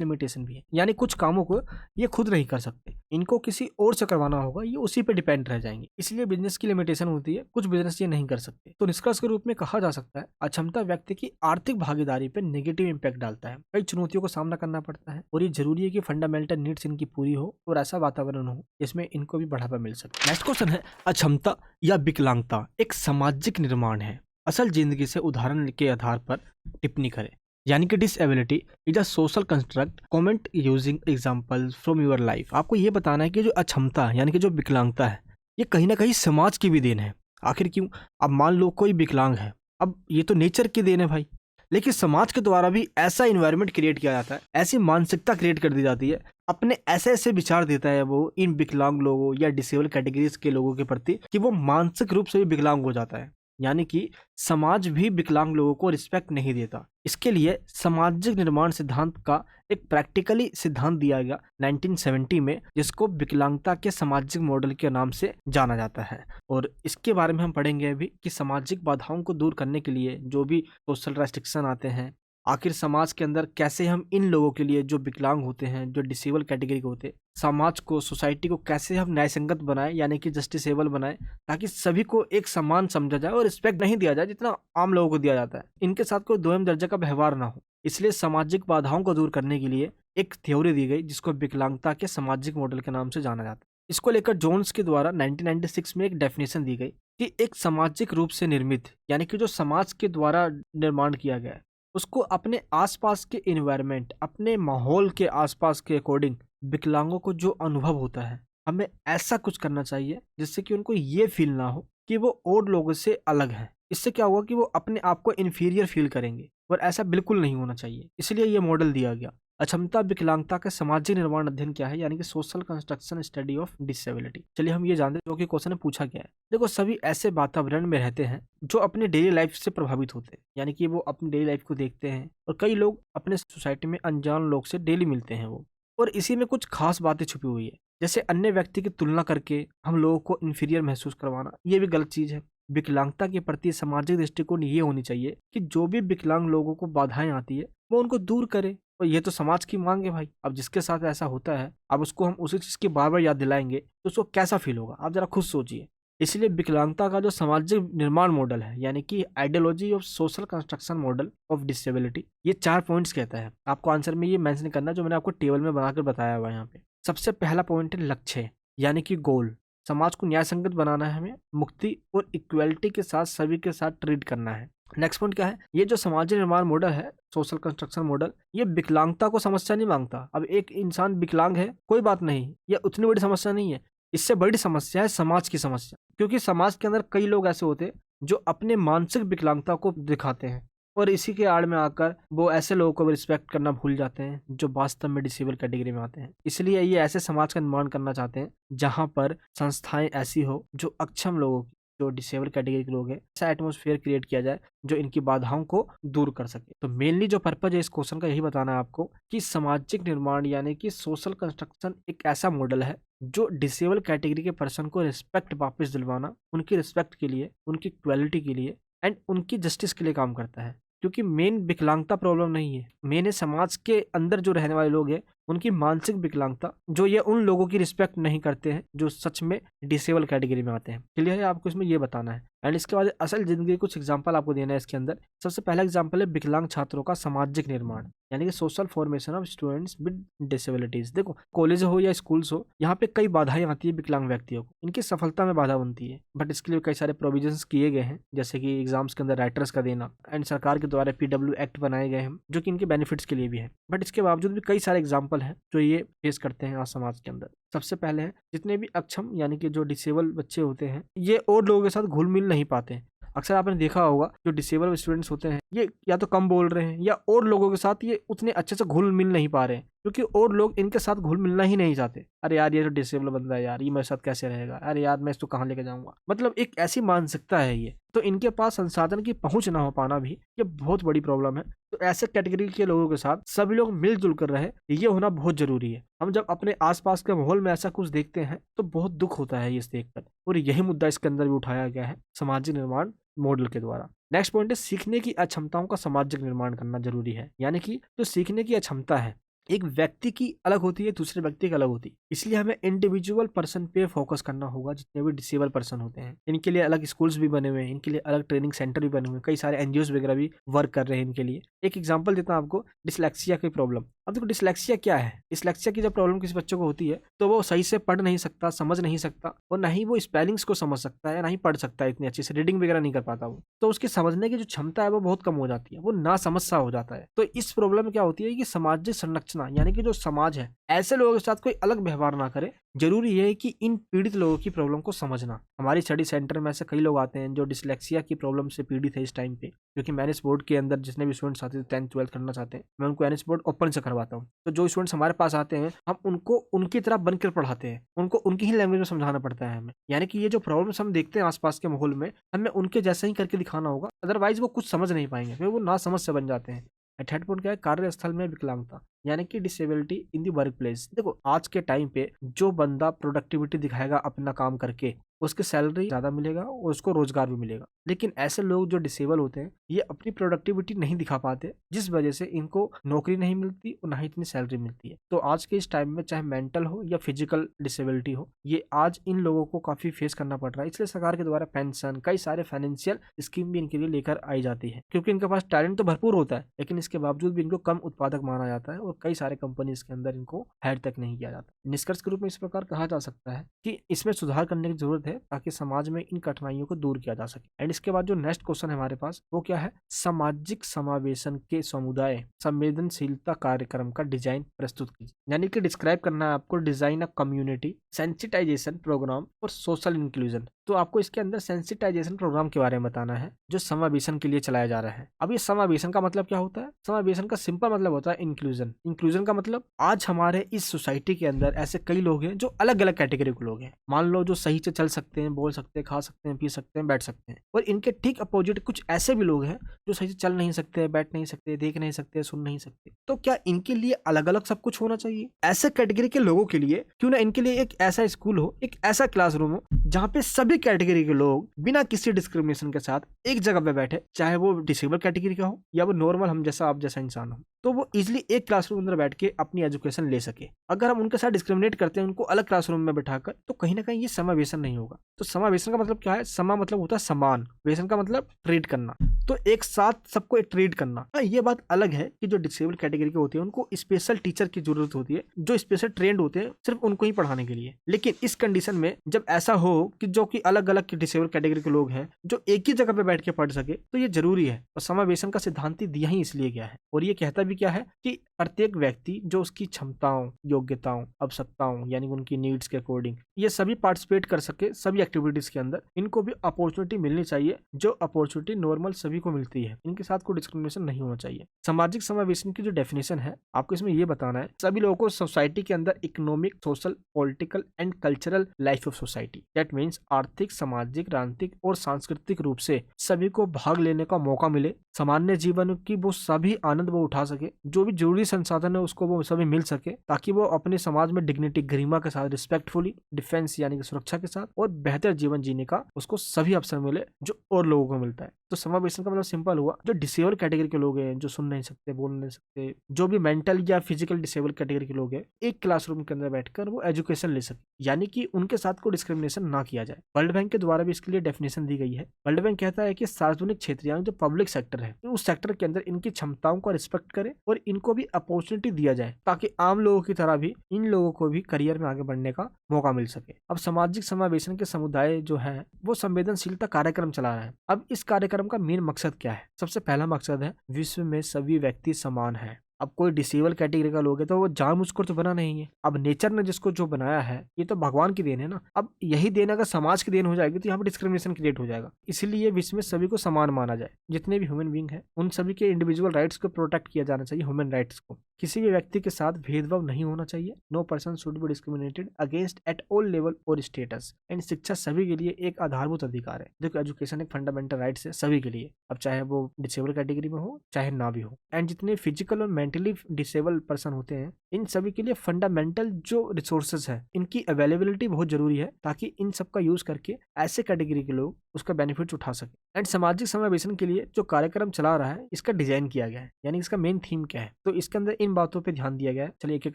लिमिटेशन भी है, यानी कुछ कामों को ये खुद नहीं कर सकते, इनको किसी और से करवाना होगा, ये उसी पे डिपेंड रह जाएंगे। इसलिए बिजनेस की लिमिटेशन होती है, कुछ बिजनेस ये नहीं कर सकते। तो निष्कर्ष के रूप में कहा जा सकता है, अक्षमता व्यक्ति की आर्थिक भागीदारी पे नेगेटिव इंपैक्ट डालता है, कई चुनौतियों को सामना करना पड़ता है, और ये जरूरी है कि फंडामेंटल नीड्स इनकी पूरी हो और ऐसा वातावरण हो जिसमें इनको भी बढ़ावा मिल सके। नेक्स्ट क्वेश्चन है, अक्षमता या विकलांगता एक सामाजिक निर्माण है, असल जिंदगी से उदाहरण के आधार पर टिप्पणी करें। यानी कि disability is a social construct, comment using examples from your life. आपको ये बताना है कि जो अक्षमता यानी कि जो विकलांगता है ये कहीं ना कहीं समाज की भी देन है। आखिर क्यों, अब मान लो कोई विकलांग है, अब ये तो नेचर की देन है भाई, लेकिन समाज के द्वारा भी ऐसा इन्वायरमेंट क्रिएट किया जाता है, ऐसी मानसिकता क्रिएट कर दी जाती है, अपने ऐसे ऐसे विचार देता है वो इन विकलांग लोगों या डिसेबल कैटेगरीज के लोगों के प्रति कि वो मानसिक रूप से भी विकलांग हो जाता है। यानी कि समाज भी विकलांग लोगों को रिस्पेक्ट नहीं देता। इसके लिए सामाजिक निर्माण सिद्धांत का एक प्रैक्टिकली सिद्धांत दिया गया 1970 में, जिसको विकलांगता के सामाजिक मॉडल के नाम से जाना जाता है। और इसके बारे में हम पढ़ेंगे अभी कि सामाजिक बाधाओं को दूर करने के लिए जो भी सोशल रेस्ट्रिक्शन आते हैं, आखिर समाज के अंदर कैसे हम इन लोगों के लिए जो विकलांग होते हैं, जो डिसेबल कैटेगरी के होते हैं, समाज को, सोसाइटी को कैसे हम न्यायसंगत बनाए, यानी कि जस्टिसेबल बनाए, ताकि सभी को एक समान समझा जाए और रिस्पेक्ट नहीं दिया जाए जितना आम लोगों को दिया जाता है, इनके साथ कोई दोहम दर्जा का व्यवहार ना हो। इसलिए सामाजिक बाधाओं को दूर करने के लिए एक थ्योरी दी गई जिसको विकलांगता के सामाजिक मॉडल के नाम से जाना जाता है। इसको लेकर जोन्स के द्वारा 1996 में एक डेफिनेशन दी गई कि एक सामाजिक रूप से निर्मित, यानी कि जो समाज के द्वारा निर्माण किया गया है, उसको अपने आसपास के इन्वायरमेंट, अपने माहौल के आसपास के अकॉर्डिंग विकलांगों को जो अनुभव होता है, हमें ऐसा कुछ करना चाहिए जिससे कि उनको ये फील ना हो कि वो और लोगों से अलग हैं। इससे क्या होगा कि वो अपने आप को इन्फीरियर फील करेंगे, और ऐसा बिल्कुल नहीं होना चाहिए। इसलिए ये मॉडल दिया गया। अक्षमता विकलांगता का सामाजिक निर्माण अध्ययन क्या है, यानी कि social construction study of disability. चलिए हम ये जानते हैं जो कि क्वेश्चन में पूछा गया है। देखो, सभी ऐसे वातावरण में रहते हैं जो अपने डेली लाइफ से प्रभावित होते हैं, यानी कि वो अपनी डेली लाइफ को देखते हैं, और कई लोग अपने सोसाइटी में अनजान लोग से डेली मिलते हैं वो, और इसी में कुछ खास बातें छुपी हुई है, जैसे अन्य व्यक्ति की तुलना करके हम लोगों को इन्फीरियर महसूस करवाना, ये भी गलत चीज है। विकलांगता के प्रति सामाजिक दृष्टिकोण ये होनी चाहिए कि जो भी विकलांग लोगों को बाधाएं आती है वो उनको दूर करे, और ये तो समाज की मांग है भाई। अब जिसके साथ ऐसा होता है, अब उसको हम उसी चीज की बार बार याद दिलाएंगे तो उसको कैसा फील होगा, आप जरा खुद सोचिए। इसलिए विकलांगता का जो सामाजिक निर्माण मॉडल है, यानी कि ideology of social construction model of disability, ये 4 पॉइंट्स कहता है। आपको आंसर में ये मेंशन करना है जो मैंने आपको टेबल में बनाकर बताया हुआ है यहाँ पे। सबसे पहला पॉइंट है लक्ष्य, यानी कि गोल। समाज को न्याय संगत बनाना है हमें, मुक्ति और इक्वेलिटी के साथ सभी के साथ ट्रीट करना है। नेक्स्ट पॉइंट क्या है, ये जो सामाजिक निर्माण मॉडल है, सोशल कंस्ट्रक्शन मॉडल, ये विकलांगता को समस्या नहीं मांगता। अब एक इंसान विकलांग है, कोई बात नहीं, ये उतनी बड़ी समस्या नहीं है। इससे बड़ी समस्या है समाज की समस्या, क्योंकि समाज के अंदर कई लोग ऐसे होते हैं जो अपने मानसिक विकलांगता को दिखाते हैं और इसी के आड़ में आकर वो ऐसे लोगों को रिस्पेक्ट करना भूल जाते हैं जो वास्तव में डिसेबल कैटेगरी में आते हैं। इसलिए ये ऐसे समाज का निर्माण करना चाहते हैं जहां पर संस्थाएं ऐसी हो जो अक्षम लोगों की, जो डिसेबल कैटेगरी के लोग हैं, ऐसा एटमोसफेयर क्रिएट किया जाए जो इनकी बाधाओं को दूर कर सके। तो मेनली जो पर्पज है इस क्वेश्चन का यही बताना है आपको कि सामाजिक निर्माण यानी कि सोशल कंस्ट्रक्शन एक ऐसा मॉडल है जो डिसेबल कैटेगरी के पर्सन को रिस्पेक्ट वापस दिलवाना, उनकी रिस्पेक्ट के लिए, उनकी इक्वालिटी के लिए एंड उनकी जस्टिस के लिए काम करता है। क्योंकि मेन विकलांगता प्रॉब्लम नहीं है, मेन है समाज के अंदर जो रहने वाले लोग हैं उनकी मानसिक विकलांगता, जो ये उन लोगों की रिस्पेक्ट नहीं करते हैं जो सच में डिसेबल कैटेगरी में आते हैं। क्लियर है? आपको इसमें ये बताना है। एंड इसके बाद असल जिंदगी के कुछ एग्जांपल आपको देना है इसके अंदर। सबसे पहला एग्जांपल है विकलांग छात्रों का सामाजिक निर्माण, यानी कि social formation of students with disabilities. देखो, कॉलेज हो या स्कूल्स हो, यहाँ पे कई बाधाएं आती है विकलांग व्यक्तियों को, इनकी सफलता में बाधा बनती है, बट इसके लिए कई सारे प्रोविजंस किए गए हैं, जैसे कि एग्जाम्स के अंदर राइटर्स का देना एंड सरकार के द्वारा PW एक्ट बनाए गए हैं जो कि इनके बेनिफिट्स के लिए भी है। बट इसके बावजूद भी कई सारे एग्जाम्पल हैं जो ये फेस करते हैं आज समाज के अंदर। सबसे पहले है जितने भी अक्षम यानी कि जो डिसेबल बच्चे होते हैं, ये और लोगों के साथ घुल मिल नहीं पाते हैं। अक्सर आपने देखा होगा जो डिसेबल स्टूडेंट्स होते हैं ये या तो कम बोल रहे हैं या और लोगों के साथ ये उतने अच्छे से घुल मिल नहीं पा रहे हैं, क्योंकि और लोग इनके साथ घुल मिलना ही नहीं चाहते। अरे यार, ये तो डिसेबल बंदा है यार, ये मेरे साथ कैसे रहेगा, अरे यार मैं इसको कहाँ लेके जाऊंगा। मतलब एक ऐसी मानसिकता है ये, तो इनके पास संसाधन की पहुंच ना हो पाना भी ये बहुत बड़ी प्रॉब्लम है। तो ऐसे कैटेगरी के लोगों के साथ सभी लोग मिलजुल कर रहे, ये होना बहुत जरूरी है। हम जब अपने आसपास के माहौल में ऐसा कुछ देखते हैं तो बहुत दुख होता है ये देखकर, और यही मुद्दा इसके अंदर भी उठाया गया है सामाजिक निर्माण मॉडल के द्वारा। नेक्स्ट पॉइंट है सीखने की अक्षमताओं का सामाजिक निर्माण करना जरूरी है, यानी कि जो सीखने की अक्षमता है एक व्यक्ति की अलग होती है, दूसरे व्यक्ति की अलग होती है। इसलिए हमें इंडिविजुअल पर्सन पे फोकस करना होगा। जितने भी डिसेबल पर्सन होते हैं इनके लिए अलग स्कूल्स भी बने हुए हैं, इनके लिए अलग ट्रेनिंग सेंटर भी बने हुए हैं, कई सारे NGOs वगैरह भी वर्क कर रहे हैं इनके लिए। एक एग्जांपल देता हूं आपको, डिसलेक्सिया की प्रॉब्लम। अब देखो डिसलेक्सिया क्या है। डिसलेक्सिया की जब प्रॉब्लम किसी बच्चे को होती है तो वो सही से पढ़ नहीं सकता, समझ नहीं सकता, और ना ही वो स्पेलिंग्स को समझ सकता है, ना ही पढ़ सकता है इतनी अच्छे से, रीडिंग वगैरह नहीं कर पाता वो। तो उसकी समझने की जो क्षमता है वो बहुत कम हो जाती है, वो ना समझ सा हो जाता है। तो इस प्रॉब्लम में क्या होती है कि सामाजिक संरचना यानी कि जो समाज है ऐसे लोगों के साथ कोई अलग व्यवहार ना करे। जरूरी है कि इन पीड़ित लोगों की प्रॉब्लम को समझना। हमारी स्टडी सेंटर में ऐसे कई लोग आते हैं जो डिसलेक्सिया की प्रॉब्लम से पीड़ित है इस टाइम पे, क्योंकि मैंने इस बोर्ड के अंदर जितने भी स्टूडेंट्स आते हैं 10th 12th करना चाहते हैं, मैं उनको NS बोर्ड ओपन से करवाता हूँ। तो जो स्टूडेंट्स हमारे पास आते हैं हम उनको उनकी तरह बनकर पढ़ाते हैं, उनको उनकी ही लैंग्वेज में समझाना पड़ता है हमें। यानी कि ये जो प्रॉब्लम्स हम देखते हैं आसपास के माहौल में, हमें उनके जैसा ही करके दिखाना होगा, अदरवाइज वो कुछ समझ नहीं पाएंगे, फिर वो ना समझ से बन जाते हैं। थर्ड पॉइंट क्या है, कार्यस्थल में विकलांगता यानी कि डिसेबिलिटी इन दी वर्क प्लेस। देखो आज के टाइम पे जो बंदा प्रोडक्टिविटी दिखाएगा अपना काम करके, उसकी सैलरी ज्यादा मिलेगा और उसको रोजगार भी मिलेगा। लेकिन ऐसे लोग जो डिसेबल होते हैं ये अपनी प्रोडक्टिविटी नहीं दिखा पाते, जिस वजह से इनको नौकरी नहीं मिलती और ना ही इतनी सैलरी मिलती है। तो आज के इस टाइम में चाहे मेंटल हो या फिजिकल डिसेबिलिटी हो, ये आज इन लोगों को काफी फेस करना पड़ रहा है। इसलिए सरकार के द्वारा पेंशन, कई सारे फाइनेंशियल स्कीम भी इनके लिए लेकर आई जाती है, क्योंकि इनके पास टैलेंट तो भरपूर होता है, लेकिन इसके बावजूद भी इनको कम उत्पादक माना जाता है और कई सारे कंपनीज के अंदर इनको हायर तक नहीं किया जाता। निष्कर्ष के रूप में इस प्रकार कहा जा सकता है कि इसमें सुधार करने की जरूरत है ताकि समाज में इन कठिनाइयों को दूर किया जा सके। एंड इसके बाद जो नेक्स्ट क्वेश्चन है हमारे पास वो क्या है, सामाजिक समावेशन के समुदाय संवेदनशीलता कार्यक्रम का डिजाइन प्रस्तुत कीजिए। यानी कि डिस्क्राइब करना है आपको design a community sensitization programme और सोशल इंक्लूजन। तो आपको इसके अंदर सेंसिटाइजेशन प्रोग्राम के बारे में बताना है जो समावेशन के लिए चलाया जा रहा है। अब ये समावेशन का मतलब क्या होता है, समावेशन का सिंपल मतलब होता है इंक्लूजन। इंक्लूजन का मतलब आज हमारे इस सोसाइटी के अंदर ऐसे कई लोग हैं जो अलग अलग कैटेगरी के लोग हैं। मान लो जो सही से चल सकते हैं, बोल सकते हैं, खा सकते हैं, पी सकते हैं, बैठ सकते हैं, और इनके ठीक अपोजिट कुछ ऐसे भी लोग हैं जो सही से चल नहीं सकते, बैठ नहीं सकते, देख नहीं सकते, सुन नहीं सकते। तो क्या इनके लिए अलग अलग सब कुछ होना चाहिए? ऐसे कैटेगरी के लोगों के लिए क्यों ना इनके लिए एक ऐसा स्कूल हो, एक ऐसा क्लासरूम हो जहाँ पे सभी कैटेगरी के लोग बिना किसी डिस्क्रिमिनेशन के साथ एक जगह पे बैठे, चाहे वो डिसेबल कैटेगरी का हो या वो नॉर्मल हम जैसा आप जैसा इंसान हो। तो वो इजिली एक क्लासरूम अंदर बैठ के अपनी एजुकेशन ले सके। अगर हम उनके साथ डिस्क्रिमिनेट करते हैं उनको अलग क्लासरूम में बैठाकर, तो कहीं ना कहीं ये समावेशन नहीं होगा। तो समावेशन का मतलब क्या है? समा मतलब होता है समान, वेशन का मतलब ट्रीट करना, तो एक साथ सबको ट्रीट करना। ये बात अलग है कि जो डिसेबल कैटेगरी के होते हैं उनको स्पेशल टीचर की जरूरत होती है, जो स्पेशल ट्रेंड होते हैं सिर्फ उनको ही पढ़ाने के लिए। लेकिन इस कंडीशन में जब ऐसा हो कि जो कि अलग अलग डिसेबल कैटेगरी के लोग हैं जो एक ही जगह पे बैठ के पढ़ सके, तो ये जरूरी है। और समावेशन का सिद्धांत ही दिया ही इसलिए गया है, और ये कहता भी क्या है कि प्रत्येक व्यक्ति जो उसकी क्षमताओं, योग्यताओं, आवश्यकताओं यानी उनकी नीड्स के अकॉर्डिंग ये सभी पार्टिसिपेट कर सके सभी एक्टिविटीज के अंदर, इनको भी अपॉर्चुनिटी मिलनी चाहिए जो अपॉर्चुनिटी नॉर्मल सभी को मिलती है। इनके साथ कोई डिस्क्रिमिनेशन नहीं होना चाहिए। सामाजिक समावेशन की जो डेफिनेशन है आपको इसमें ये बताना है, सभी लोगों को सोसाइटी के अंदर economic, social, political and cultural life of society, that means आर्थिक, सामाजिक, राजनीतिक और सांस्कृतिक रूप से सभी को भाग लेने का मौका मिले। सामान्य जीवन की वो सभी आनंद वो उठा सके, जो भी जरूरी संसाधन है उसको वो सभी मिल सके, ताकि वो अपने समाज में डिग्निटी, गरिमा के साथ, रिस्पेक्टफुली, डिफेंस यानी कि सुरक्षा के साथ और बेहतर जीवन जीने का उसको सभी अवसर मिले जो और लोगों को मिलता है। तो समावेशन का मतलब सिंपल हुआ, जो डिसेबल कैटेगरी के लोग हैं, जो सुन नहीं सकते, बोल नहीं सकते, जो भी मेंटल या फिजिकल डिसेबल कैटेगरी के लोग हैं, एक क्लासरूम के अंदर बैठकर वो एजुकेशन ले सके, यानी कि उनके साथ कोई डिस्क्रिमिनेशन ना किया जाए। वर्ल्ड बैंक के द्वारा भी इसके लिए डेफिनेशन दी गई है। वर्ल्ड बैंक कहता है कि सार्वजनिक क्षेत्र यानी जो पब्लिक सेक्टर है, उस सेक्टर के अंदर इनकी क्षमताओं का रिस्पेक्ट करे और इनको भी अपॉर्चुनिटी दिया जाए, ताकि आम लोगों की तरह भी इन लोगों को भी करियर में आगे बढ़ने का मौका मिल सके। अब सामाजिक समावेशन के समुदाय जो है वो संवेदनशीलता कार्यक्रम चला रहा है। अब इस कार्यक्रम का मेन मकसद क्या है? सबसे पहला मकसद है विश्व में सभी व्यक्ति समान है। अब कोई डिसेबल कैटेगरी का लोग है तो वो जानबूझकर तो बना नहीं है। अब नेचर ने जिसको जो बनाया है ये तो भगवान की देन है ना। अब यही देन अगर समाज की देन हो जाएगी तो यहाँ पर डिस्क्रिमिनेशन क्रिएट हो जाएगा। इसीलिए विश्व में सभी को समान माना जाए। जितने भी ह्यूमन बींग है उन सभी के इंडिविजुअल राइट्स को प्रोटेक्ट किया जाना चाहिए, ह्यूमन राइट्स को। किसी भी व्यक्ति के साथ भेदभाव नहीं होना चाहिए। No person should be discriminated against at all level और स्टेटस। एंड शिक्षा सभी के लिए एक आधारभूत अधिकार है। देखो एजुकेशन एक फंडामेंटल राइट्स है सभी के लिए, अब चाहे वो डिसेबल कैटेगरी में हो चाहे ना भी हो। एंड जितने फिजिकल और मेंटली डिसेबल पर्सन होते हैं इन सभी के लिए फंडामेंटल जो रिसोर्सेज है इनकी अवेलेबिलिटी बहुत जरूरी है, ताकि इन सब का यूज करके ऐसे कैटेगरी के लोग उसका बेनिफिट उठा सके। एंड सामाजिक समावेशन के लिए जो कार्यक्रम चला रहा है इसका डिजाइन किया गया है, यानी इसका मेन थीम क्या है, तो इसके अंदर इन बातों पे ध्यान दिया गया है। चलिए एक एक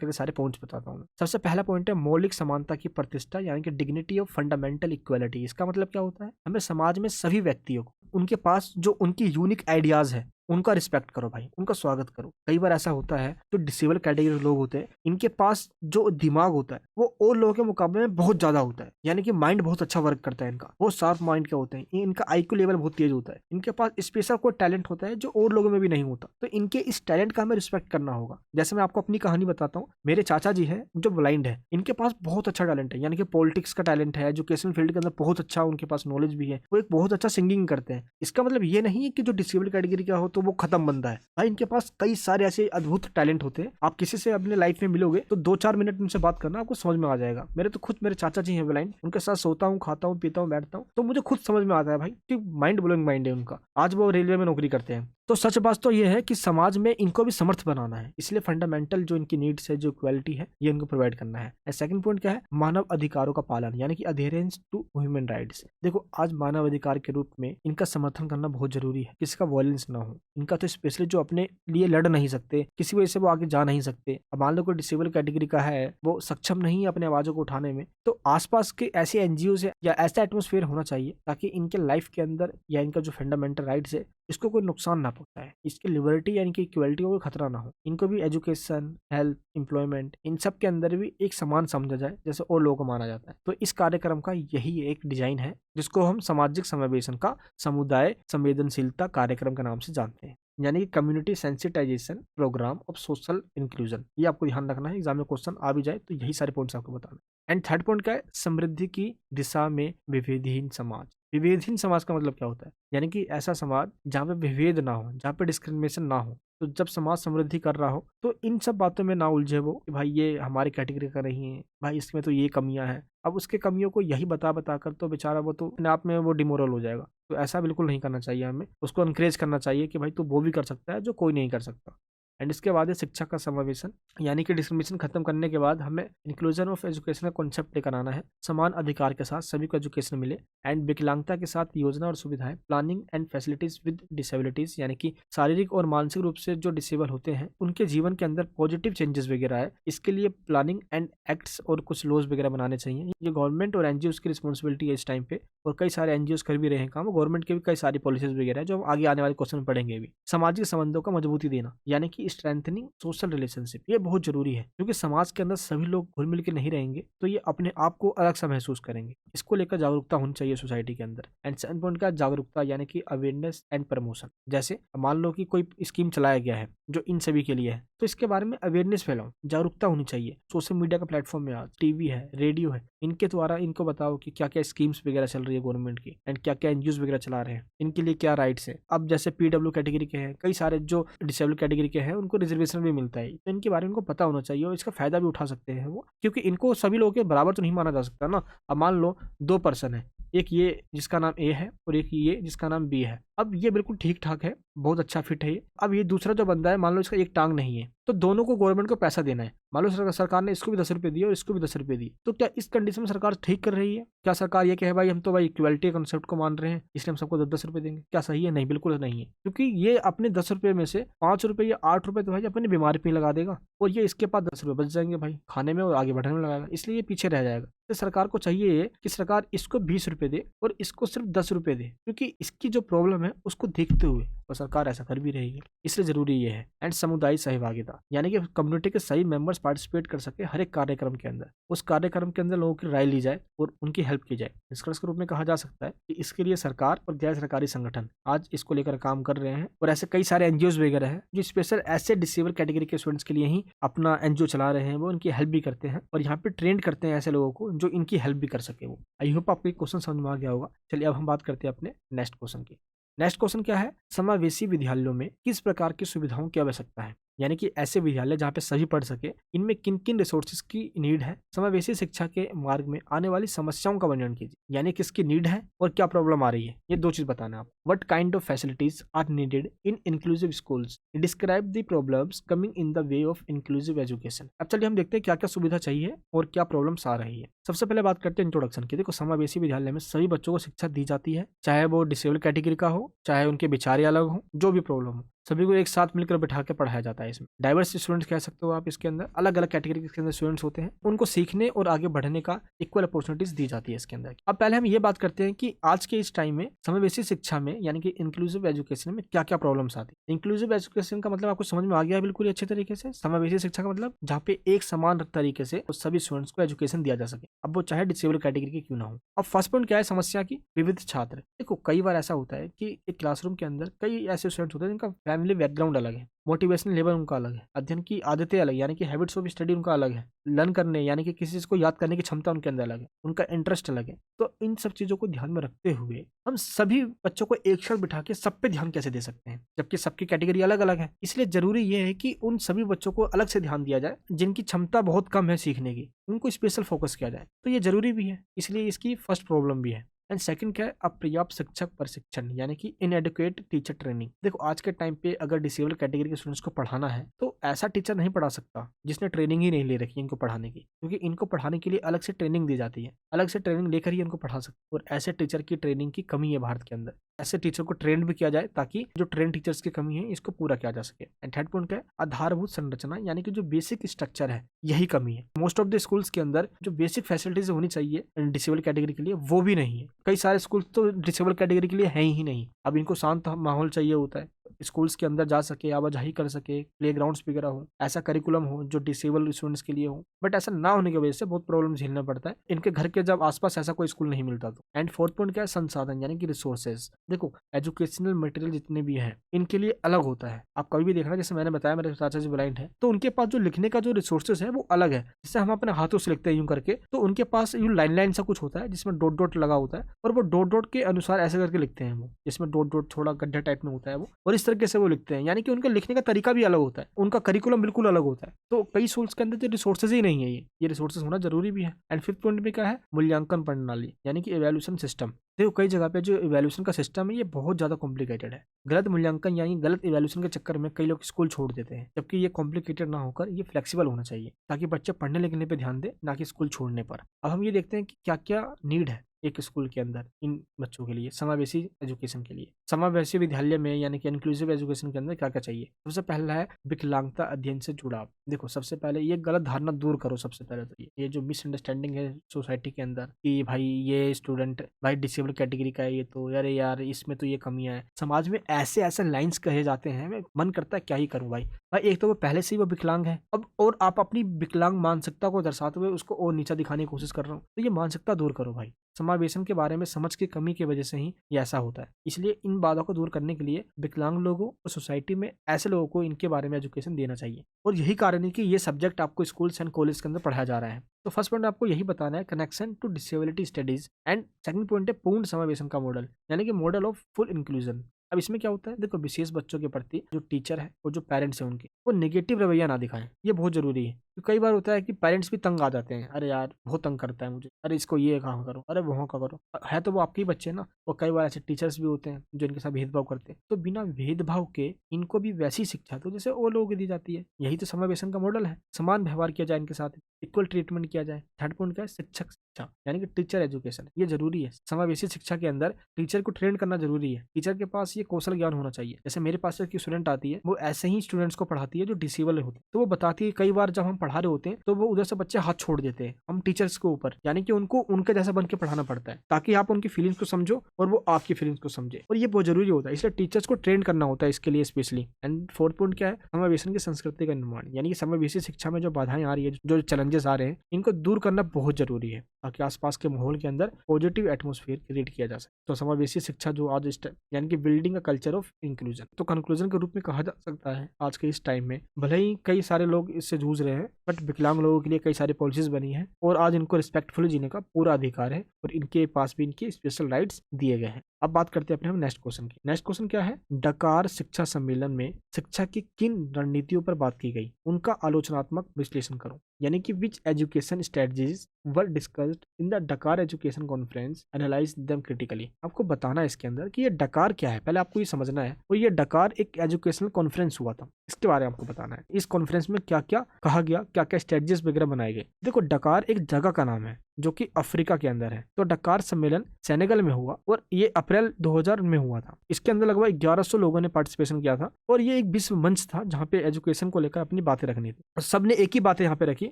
करके सारे पॉइंट्स बताता हूँ। सबसे पहला पॉइंट है मौलिक समानता की प्रतिष्ठा, यानी कि डिग्निटी ऑफ फंडामेंटल इक्वालिटी। इसका मतलब क्या होता है? हमें समाज में सभी व्यक्तियों को उनके पास जो उनकी यूनिक आइडियाज है उनका रिस्पेक्ट करो भाई, उनका स्वागत करो। कई बार ऐसा होता है जो डिसेबल कैटेगरी के लोग होते हैं इनके पास जो दिमाग होता है वो और लोगों के मुकाबले में बहुत ज्यादा होता है, यानी कि माइंड बहुत अच्छा वर्क करता है इनका, बहुत शार्प माइंड के होते हैं, इनका आईक्यू लेवल बहुत तेज होता है, इनके पास स्पेशल कोई टैलेंट होता है जो और लोगों में भी नहीं होता। तो इनके इस टैलेंट का हमें रिस्पेक्ट करना होगा। जैसे मैं आपको अपनी कहानी बताता हूँ, मेरे चाचा जी है जो ब्लाइंड है, इनके पास बहुत अच्छा टैलेंट है, यानी कि पॉलिटिक्स का टैलेंट है, एजुकेशन फील्ड के अंदर बहुत अच्छा उनके पास नॉलेज भी है, वो एक बहुत अच्छा सिंगिंग करते हैं। इसका मतलब ये नहीं है कि जो डिसेबल कैटेगरी का हो तो वो खत्म बंदा है भाई, इनके पास कई सारे ऐसे अद्भुत टैलेंट होते हैं। आप किसी से अपने लाइफ में मिलोगे तो 2-4 मिनट उनसे बात करना आपको समझ में आ जाएगा। मेरे चाचा जी हैं ब्लाइंड, उनके साथ सोता हूँ, खाता हूँ, पीता हूँ, बैठता हूँ तो मुझे खुद समझ में आता है भाई कि माइंड ब्लोइंग माइंड है उनका। आज वो रेलवे में नौकरी करते हैं। तो सच बात तो ये है कि समाज में इनको भी समर्थ बनाना है, इसलिए फंडामेंटल जो इनकी नीड्स है, जो इक्वालिटी है, ये इनको प्रोवाइड करना है। सेकंड पॉइंट क्या है? मानव अधिकारों का पालन, यानी कि अधेरेंस टू ह्यूमन राइट्स। देखो आज मानव अधिकार के रूप में इनका समर्थन करना बहुत जरूरी है, किसी का वायलेंस ना हो। इनका तो स्पेशली जो अपने लिए लड़ नहीं सकते, किसी वजह से वो आगे जा नहीं सकते, अब मान लो कोई डिसेबल कैटेगरी का है, वो सक्षम नहीं है अपने आवाजों को उठाने में, तो आसपास के ऐसे एनजीओ से या ऐसा एटमोस्फेयर होना चाहिए ताकि इनके लाइफ के अंदर या इनका जो फंडामेंटल राइट्स है इसको कोई नुकसान ना पहुंचाए, इसकी लिबर्टी यानी कि इक्वलिटी को कोई खतरा ना हो। इनको भी एजुकेशन, हेल्थ, एम्प्लॉयमेंट इन सब के अंदर भी एक समान समझा जाए जैसे और लोगों को माना जाता है। तो इस कार्यक्रम का यही एक डिजाइन है जिसको हम सामाजिक समावेशन का समुदाय संवेदनशीलता कार्यक्रम के नाम से जानते हैं, यानी कि community sensitization programme of social inclusion. ये आपको ध्यान रखना है, एग्जाम में क्वेश्चन आ भी जाए तो यही सारे पॉइंट्स आपको बताना। एंड थर्ड पॉइंट क्या है? समृद्धि की दिशा में विभेदहीन समाज। विभेदहीन समाज का मतलब क्या होता है? यानी कि ऐसा समाज जहाँ पे विभेद ना हो, जहाँ पे डिस्क्रिमिनेशन ना हो। तो जब समाज समृद्धि कर रहा हो तो इन सब बातों में ना उलझे वो कि भाई ये हमारी कैटेगरी का नहीं है, भाई इसमें तो ये कमियां हैं। अब उसके कमियों को यही बता कर तो बेचारा वो तो अपने आप में वो डिमोरल हो जाएगा। तो ऐसा बिल्कुल नहीं करना चाहिए, हमें उसको एनकरेज करना चाहिए कि भाई तू वो भी कर सकता है जो कोई नहीं कर सकता। एंड इसके बाद है शिक्षा का समावेशन, यानी कि डिस्क्रिमिनेशन खत्म करने के बाद हमें इंक्लूजन ऑफ एजुकेशन का कॉन्सेप्ट लेकर आना है। समान अधिकार के साथ सभी को एजुकेशन मिले एंड विकलांगता के साथ योजना और सुविधाएं, planning and facilities with disabilities, यानी कि शारीरिक और मानसिक रूप से जो डिसेबल होते हैं उनके जीवन के अंदर पॉजिटिव चेंजेस वगैरह है। इसके लिए प्लानिंग एंड एक्ट्स और कुछ लॉज वगैरह बनाने चाहिए। ये गवर्नमेंट और एनजीओ की रिस्पॉन्सिबिलिटी है इस टाइम पे, और कई सारे एनजीओ कर भी रहे हैं काम। गवर्नमेंट के भी कई सारी पॉलिसीज वगैरह है जो आगे आने वाले क्वेश्चन में पढ़ेंगे भी। सामाजिक संबंधों का मजबूती देना, यानी कि स्ट्रेंथनिंग सोशल रिलेशनशिप, ये बहुत जरूरी है क्योंकि समाज के अंदर सभी लोग घुल मिल के नहीं रहेंगे तो ये अपने आप को अलग सा महसूस करेंगे। इसको लेकर जागरूकता होनी चाहिए सोसाइटी के अंदर। एंड सेकंड पॉइंट का जागरूकता, यानी कि अवेयरनेस एंड प्रमोशन। जैसे मान लो कि कोई स्कीम चलाया गया है जो इन सभी के लिए है, तो इसके बारे में अवेयरनेस फैलाओ, जागरूकता होनी चाहिए। सोशल मीडिया का प्लेटफॉर्म है, आज टीवी है, रेडियो है, इनके द्वारा इनको बताओ कि क्या क्या स्कीम्स वगैरह चल रही है गवर्नमेंट की एंड क्या क्या एनजीओ वगैरह चला रहे हैं, इनके लिए क्या राइट्स है। अब जैसे पीडब्ल्यू कैटेगरी के हैं, कई सारे जो डिसेबल कैटेगरी के हैं उनको रिजर्वेशन भी मिलता है, तो इनके बारे में उनको पता होना चाहिए और इसका फायदा भी उठा सकते हैं वो, क्योंकि इनको सभी लोगों के बराबर तो नहीं माना जा सकता ना। अब मान लो 2 पर्सन है, एक ये जिसका नाम ए है और एक ये जिसका नाम बी है। अब ये बिल्कुल ठीक ठाक है, बहुत अच्छा फिट है ये। अब ये दूसरा जो बंदा है, मान लो इसका एक टांग नहीं है, तो दोनों को गवर्नमेंट को पैसा देना है। मान लो सरकार ने इसको भी 10 रुपए दिए और इसको भी 10 रुपए दिए, तो क्या इस कंडीशन में सरकार ठीक कर रही है? क्या सरकार ये कहे भाई हम तो भाई इक्वलिटी कंसेप्ट को मान रहे हैं इसलिए हम सबको 10-10 रुपए देंगे? क्या सही है? नहीं, बिल्कुल नहीं है, क्योंकि ये अपने 10 रुपए में से 5 रुपए या 8 रुपए तो भाई अपनी बीमारी पे लगा देगा और ये इसके पास 10 रुपए बच जाएंगे भाई खाने में और आगे बढ़ने में लगाएगा, इसलिए ये पीछे रह जाएगा। तो सरकार को चाहिए कि सरकार इसको 20 रुपए दे और इसको सिर्फ 10 रुपए दे, क्योंकि इसकी जो प्रॉब्लम है उसको देखते हुए, और सरकार ऐसा कर भी रही है, इसलिए जरूरी ये है। एंड सामुदायिक सहभागिता, यानी कि कम्युनिटी के सही मेंबर्स पार्टिसिपेट कर सके हर एक कार्यक्रम के अंदर, उस कार्यक्रम के अंदर लोगों की राय ली जाए और उनकी हेल्प की जाए। निष्कर्ष के रूप में कहा जा सकता है कि इसके लिए सरकार और गैर सरकारी संगठन आज इसको लेकर काम कर रहे हैं, और ऐसे कई सारे एनजीओ वगैरह हैं जो स्पेशल ऐसे डिसेबल कैटेगरी के स्टूडेंट्स के लिए ही अपना एनजीओ चला रहे हैं, वो उनकी हेल्प भी करते हैं और यहाँ पे ट्रेंड करते हैं ऐसे लोगों को जो इनकी हेल्प भी कर सके। वो आई होप आपको क्वेश्चन समझ में आ गया होगा। चलिए अब हम बात करते हैं अपने नेक्स्ट क्वेश्चन की। नेक्स्ट क्वेश्चन क्या है? समावेशी विद्यालयों में किस प्रकार की सुविधाओं की आवश्यकता है, यानी कि ऐसे विद्यालय जहाँ पे सभी पढ़ सके, इनमें किन किन रिसोर्सेज की नीड है। समावेशी शिक्षा के मार्ग में आने वाली समस्याओं का वर्णन कीजिए, यानी किसकी नीड है और क्या प्रॉब्लम आ रही है, ये 2 चीज बताना है आप। What kind of facilities are needed in inclusive schools, describe the problems coming in the way of inclusive education. अब चलिए हम देखते हैं क्या क्या सुविधा चाहिए और क्या प्रॉब्लम्स आ रही है। सबसे पहले बात करते हैं इंट्रोडक्शन की। देखो, समावेशी विद्यालय में सभी बच्चों को शिक्षा दी जाती है, चाहे वो डिसेबल कैटेगरी का हो, चाहे उनके विचारे अलग हो, जो भी प्रॉब्लम हो, सभी को एक साथ मिलकर बैठा के पढ़ाया जाता है। इसमें डाइवर्स स्टूडेंट्स कह सकते हो आप, इसके अंदर अलग अलग कैटेगरी के अंदर स्टूडेंट्स होते हैं, उनको सीखने और आगे बढ़ने का इक्वल अपॉर्चुनिटीज दी जाती है इसके अंदर। अब पहले हम ये बात करते हैं कि आज के इस टाइम में समावेशी शिक्षा में, यानी कि इंक्लूसिव एजुकेशन में क्या क्या प्रॉब्लम्स आती है। इंक्लूसिव एजुकेशन का मतलब आपको समझ में आ गया बिल्कुल अच्छे तरीके से। समावेशी शिक्षा का मतलब जहाँ पे एक समान तरीके से सभी स्टूडेंट्स को एजुकेशन दिया जा सके, अब वो चाहे डिसेबल कैटेगरी के क्यों ना हो। अब फर्स्ट पॉइंट क्या है समस्या की? विविध छात्र। देखो, कई बार ऐसा होता है कि एक क्लासरूम के अंदर कई ऐसे स्टूडेंट्स होते हैं जिनका फैमिली बैकग्राउंड अलग है, मोटिवेशन लेवल उनका अलग है, अध्ययन की आदतें अलग, यानी कि हैबिट्स ऑफ स्टडी उनका अलग है, लर्न करने यानी कि किसी चीज को याद करने की क्षमता उनके अंदर अलग है, उनका इंटरेस्ट अलग है। तो इन सब चीजों को ध्यान में रखते हुए हम सभी बच्चों को एक साथ बिठा के सब पे ध्यान कैसे दे सकते हैं, जबकि सबकी कैटेगरी अलग अलग है। इसलिए जरूरी ये है कि उन सभी बच्चों को अलग से ध्यान दिया जाए जिनकी क्षमता बहुत कम है सीखने की, उनको स्पेशल फोकस किया जाए। तो ये जरूरी भी है, इसलिए इसकी फर्स्ट प्रॉब्लम भी है। एंड सेकंड क्या है? अपर्याप्त शिक्षक प्रशिक्षण, यानी कि इनएडुकेट टीचर ट्रेनिंग। देखो, आज के टाइम पे अगर डिसेबल कैटेगरी के स्टूडेंट्स को पढ़ाना है तो ऐसा टीचर नहीं पढ़ा सकता जिसने ट्रेनिंग ही नहीं ले रखी है इनको पढ़ाने की, क्योंकि इनको पढ़ाने के लिए अलग से ट्रेनिंग दी जाती है, अलग से ट्रेनिंग लेकर ही इनको पढ़ा सकते। और ऐसे टीचर की ट्रेनिंग की कमी है भारत के अंदर, ऐसे टीचर को ट्रेंड भी किया जाए ताकि जो ट्रेन टीचर्स की कमी है इसको पूरा किया जा सके। एंड थर्ड पॉइंट क्या है? आधारभूत संरचना, यानी कि जो बेसिक स्ट्रक्चर है यही कमी है। मोस्ट ऑफ द स्कूल्स के अंदर जो बेसिक फैसिलिटीज होनी चाहिए डिसेबल कैटेगरी के लिए वो भी नहीं है। कई सारे स्कूल तो डिसेबल कैटेगरी के लिए है ही नहीं। अब इनको शांत माहौल चाहिए होता है, स्कूल्स के अंदर जा सके, आवाजाही कर सके, प्लेग्राउंड्स वगैरह हो, ऐसा करिकुलम हो जो डिसेबल स्टूडेंट्स के लिए हो, बट ऐसा ना होने की वजह से बहुत प्रॉब्लम झेलना पड़ता है इनके घर के जब आसपास ऐसा कोई स्कूल नहीं मिलता तो। एंड फोर्थ पॉइंट क्या है? संसाधन, यानी कि रिसोर्सेज। देखो, एजुकेशनल मटेरियल जितने भी हैं इनके लिए अलग होता है। आप कभी भी देखना, जैसे मैंने बताया मेरे चाचा जी ब्लाइंड है, तो उनके पास जो लिखने का जो रिसोर्सेज है वो अलग है। जैसे हम अपने हाथों से लिखते हैं यूं करके, तो उनके पास यूं लाइन लाइन सा कुछ होता है जिसमें डॉट डॉट लगा होता है, और वो डॉट डॉट के अनुसार ऐसे करके लिखते हैं वो, जिसमें डॉट डॉट थोड़ा गड्ढा टाइप में होता है वो, और इस तरीके से वो लिखते हैं, यानी कि उनका लिखने का तरीका भी अलग होता है, उनका करिकुलम बिल्कुल अलग होता है। तो कई स्कूल्स के अंदर जो रिसोर्सेज ही नहीं है, ये रिसोर्सेज होना जरूरी भी है। एंड 5th पॉइंट में क्या है, मूल्यांकन प्रणाली यानी कि इवैल्यूएशन सिस्टम। देखो कई जगह पे जो इवैल्यूएशन का सिस्टम है ये बहुत ज्यादा कॉम्प्लिकेटेड है। गलत मूल्यांकन यानी गलत इवैल्यूएशन के चक्कर में कई लोग स्कूल छोड़ देते हैं, जबकि ये कॉम्प्लिकेटेड ना होकर ये फ्लेक्सिबल होना चाहिए ताकि बच्चे पढ़ने लिखने पे ध्यान दे, ना कि स्कूल छोड़ने पर। अब हम ये देखते हैं कि क्या क्या नीड है एक स्कूल के अंदर इन बच्चों के लिए, समावेशी एजुकेशन के लिए। समावेशी विद्यालय में यानी कि इंक्लूसिव एजुकेशन के अंदर क्या क्या चाहिए। सबसे पहला है विकलांगता अध्ययन से जुड़ाव। देखो सबसे पहले ये गलत धारणा दूर करो। सबसे पहले तो ये जो मिसअंडरस्टैंडिंग है सोसाइटी के अंदर कि भाई ये स्टूडेंट भाई डिसेबल कैटेगरी का है, ये तो अरे यार इसमें तो ये कमियां है। समाज में ऐसे ऐसे लाइन्स कहे जाते हैं, मैं मन करता है क्या ही करूं भाई। एक तो वो पहले से ही वो विकलांग है, अब और आप अपनी विकलांग मानसिकता को दर्शाते हुए उसको और नीचा दिखाने की कोशिश कर रहा हूँ, तो ये मानसिकता दूर करो भाई। समावेशन के बारे में समझ की कमी की वजह से ही ये ऐसा होता है। इसलिए इन बातों को दूर करने के लिए विकलांग लोगों और सोसाइटी में ऐसे लोगों को इनके बारे में एजुकेशन देना चाहिए, और यही कारण है कि ये सब्जेक्ट आपको स्कूल्स एंड कॉलेज के अंदर पढ़ाया जा रहा है। तो फर्स्ट पॉइंट आपको यही बताना है, connection to disability studies. And second point है पूर्ण समावेशन का मॉडल, यानी कि मॉडल ऑफ फुल इंक्लूजन। अब इसमें क्या होता है, देखो विशेष बच्चों के प्रति जो टीचर है और जो पेरेंट्स है उनके, वो नेगेटिव रवैया ना दिखाएं, ये बहुत जरूरी है। तो कई बार होता है कि पेरेंट्स भी तंग आ जाते हैं, अरे यार बहुत तंग करता है मुझे, अरे इसको ये कहाँ करो, अरे वहाँ का करो। है तो वो आपके ही बच्चे ना। और कई बार ऐसे टीचर्स भी होते हैं जो इनके साथ भेदभाव करते हैं। तो बिना भेदभाव के इनको भी वैसी शिक्षा तो जैसे वो लोगों को दी जाती है। यही तो समावेशन का मॉडल है, समान व्यवहार किया जाए इनके साथ, इक्वल ट्रीटमेंट किया जाए। थर्ड पॉइंट क्या है, शिक्षक शिक्षा यानी कि टीचर एजुकेशन, ये जरूरी है। समावेशी शिक्षा के अंदर टीचर को ट्रेन करना जरूरी है। टीचर के पास ये कौशल ज्ञान होना चाहिए। जैसे मेरे पास एक स्टूडेंट आती है, वो ऐसे ही स्टूडेंट्स को पढ़ाती है जो डिसेबल होते हैं। तो वो बताती है कई बार जब हम पढ़ा रहे होते हैं तो वो उधर से बच्चे हाथ छोड़ देते हैं हम टीचर्स के ऊपर, यानी कि उनको उनके जैसा बन के पढ़ाना पड़ता है ताकि आप उनकी फीलिंग्स को समझो और वो आपकी फीलिंग्स को समझे, और ये बहुत जरूरी होता है। इसलिए टीचर्स को ट्रेन करना होता है इसके लिए स्पेशली। एंड फोर्थ पॉइंट क्या है, समावेशन की संस्कृति का निर्माण, यानी कि समावेशी शिक्षा में जो बाधाएं आ रही है, जो चैलेंजेस आ रहे हैं, इनको दूर करना बहुत जरूरी है ताकि आसपास के माहौल के अंदर पॉजिटिव एटमोस्फेयर क्रिएट किया जा सके। तो समावेशी शिक्षा जो आज यानी कि building a culture of inclusion, तो कंक्लूजन के रूप में कहा जा सकता है आज के इस टाइम में भले ही कई सारे लोग इससे जूझ रहे हैं, बट विकलांग लोगों के लिए कई सारी पॉलिसीज बनी है और आज इनको रिस्पेक्टफुली जीने का पूरा अधिकार है और इनके पास भी इनके स्पेशल राइट्स दिए गए हैं। अब बात करते हैं अपने हम नेक्स्ट क्वेश्चन की। नेक्स्ट क्वेश्चन क्या है, डकार शिक्षा सम्मेलन में शिक्षा की किन रणनीतियों पर बात की गई, उनका आलोचनात्मक विश्लेषण करो। यानी कि which education strategies were discussed in the Dakar education conference, analyse them critically. आपको बताना है इसके अंदर कि ये डकार क्या है, पहले आपको ये समझना है। और ये डकार एक एजुकेशनल कॉन्फ्रेंस हुआ था, इसके बारे में आपको बताना है। इस कॉन्फ्रेंस में क्या क्या कहा गया, क्या क्या स्ट्रेटजीज वगैरह बनाए गए। देखो डकार एक जगह का नाम है जो कि अफ्रीका के अंदर है। तो डकार सम्मेलन सेनेगल में हुआ और ये अप्रैल 2000 में हुआ था। इसके अंदर लगभग 1100 लोगों ने पार्टिसिपेशन किया था और ये एक विश्व मंच था जहाँ पे एजुकेशन को लेकर अपनी बातें रखनी थी और सबने एक ही बातें यहाँ पे रखी,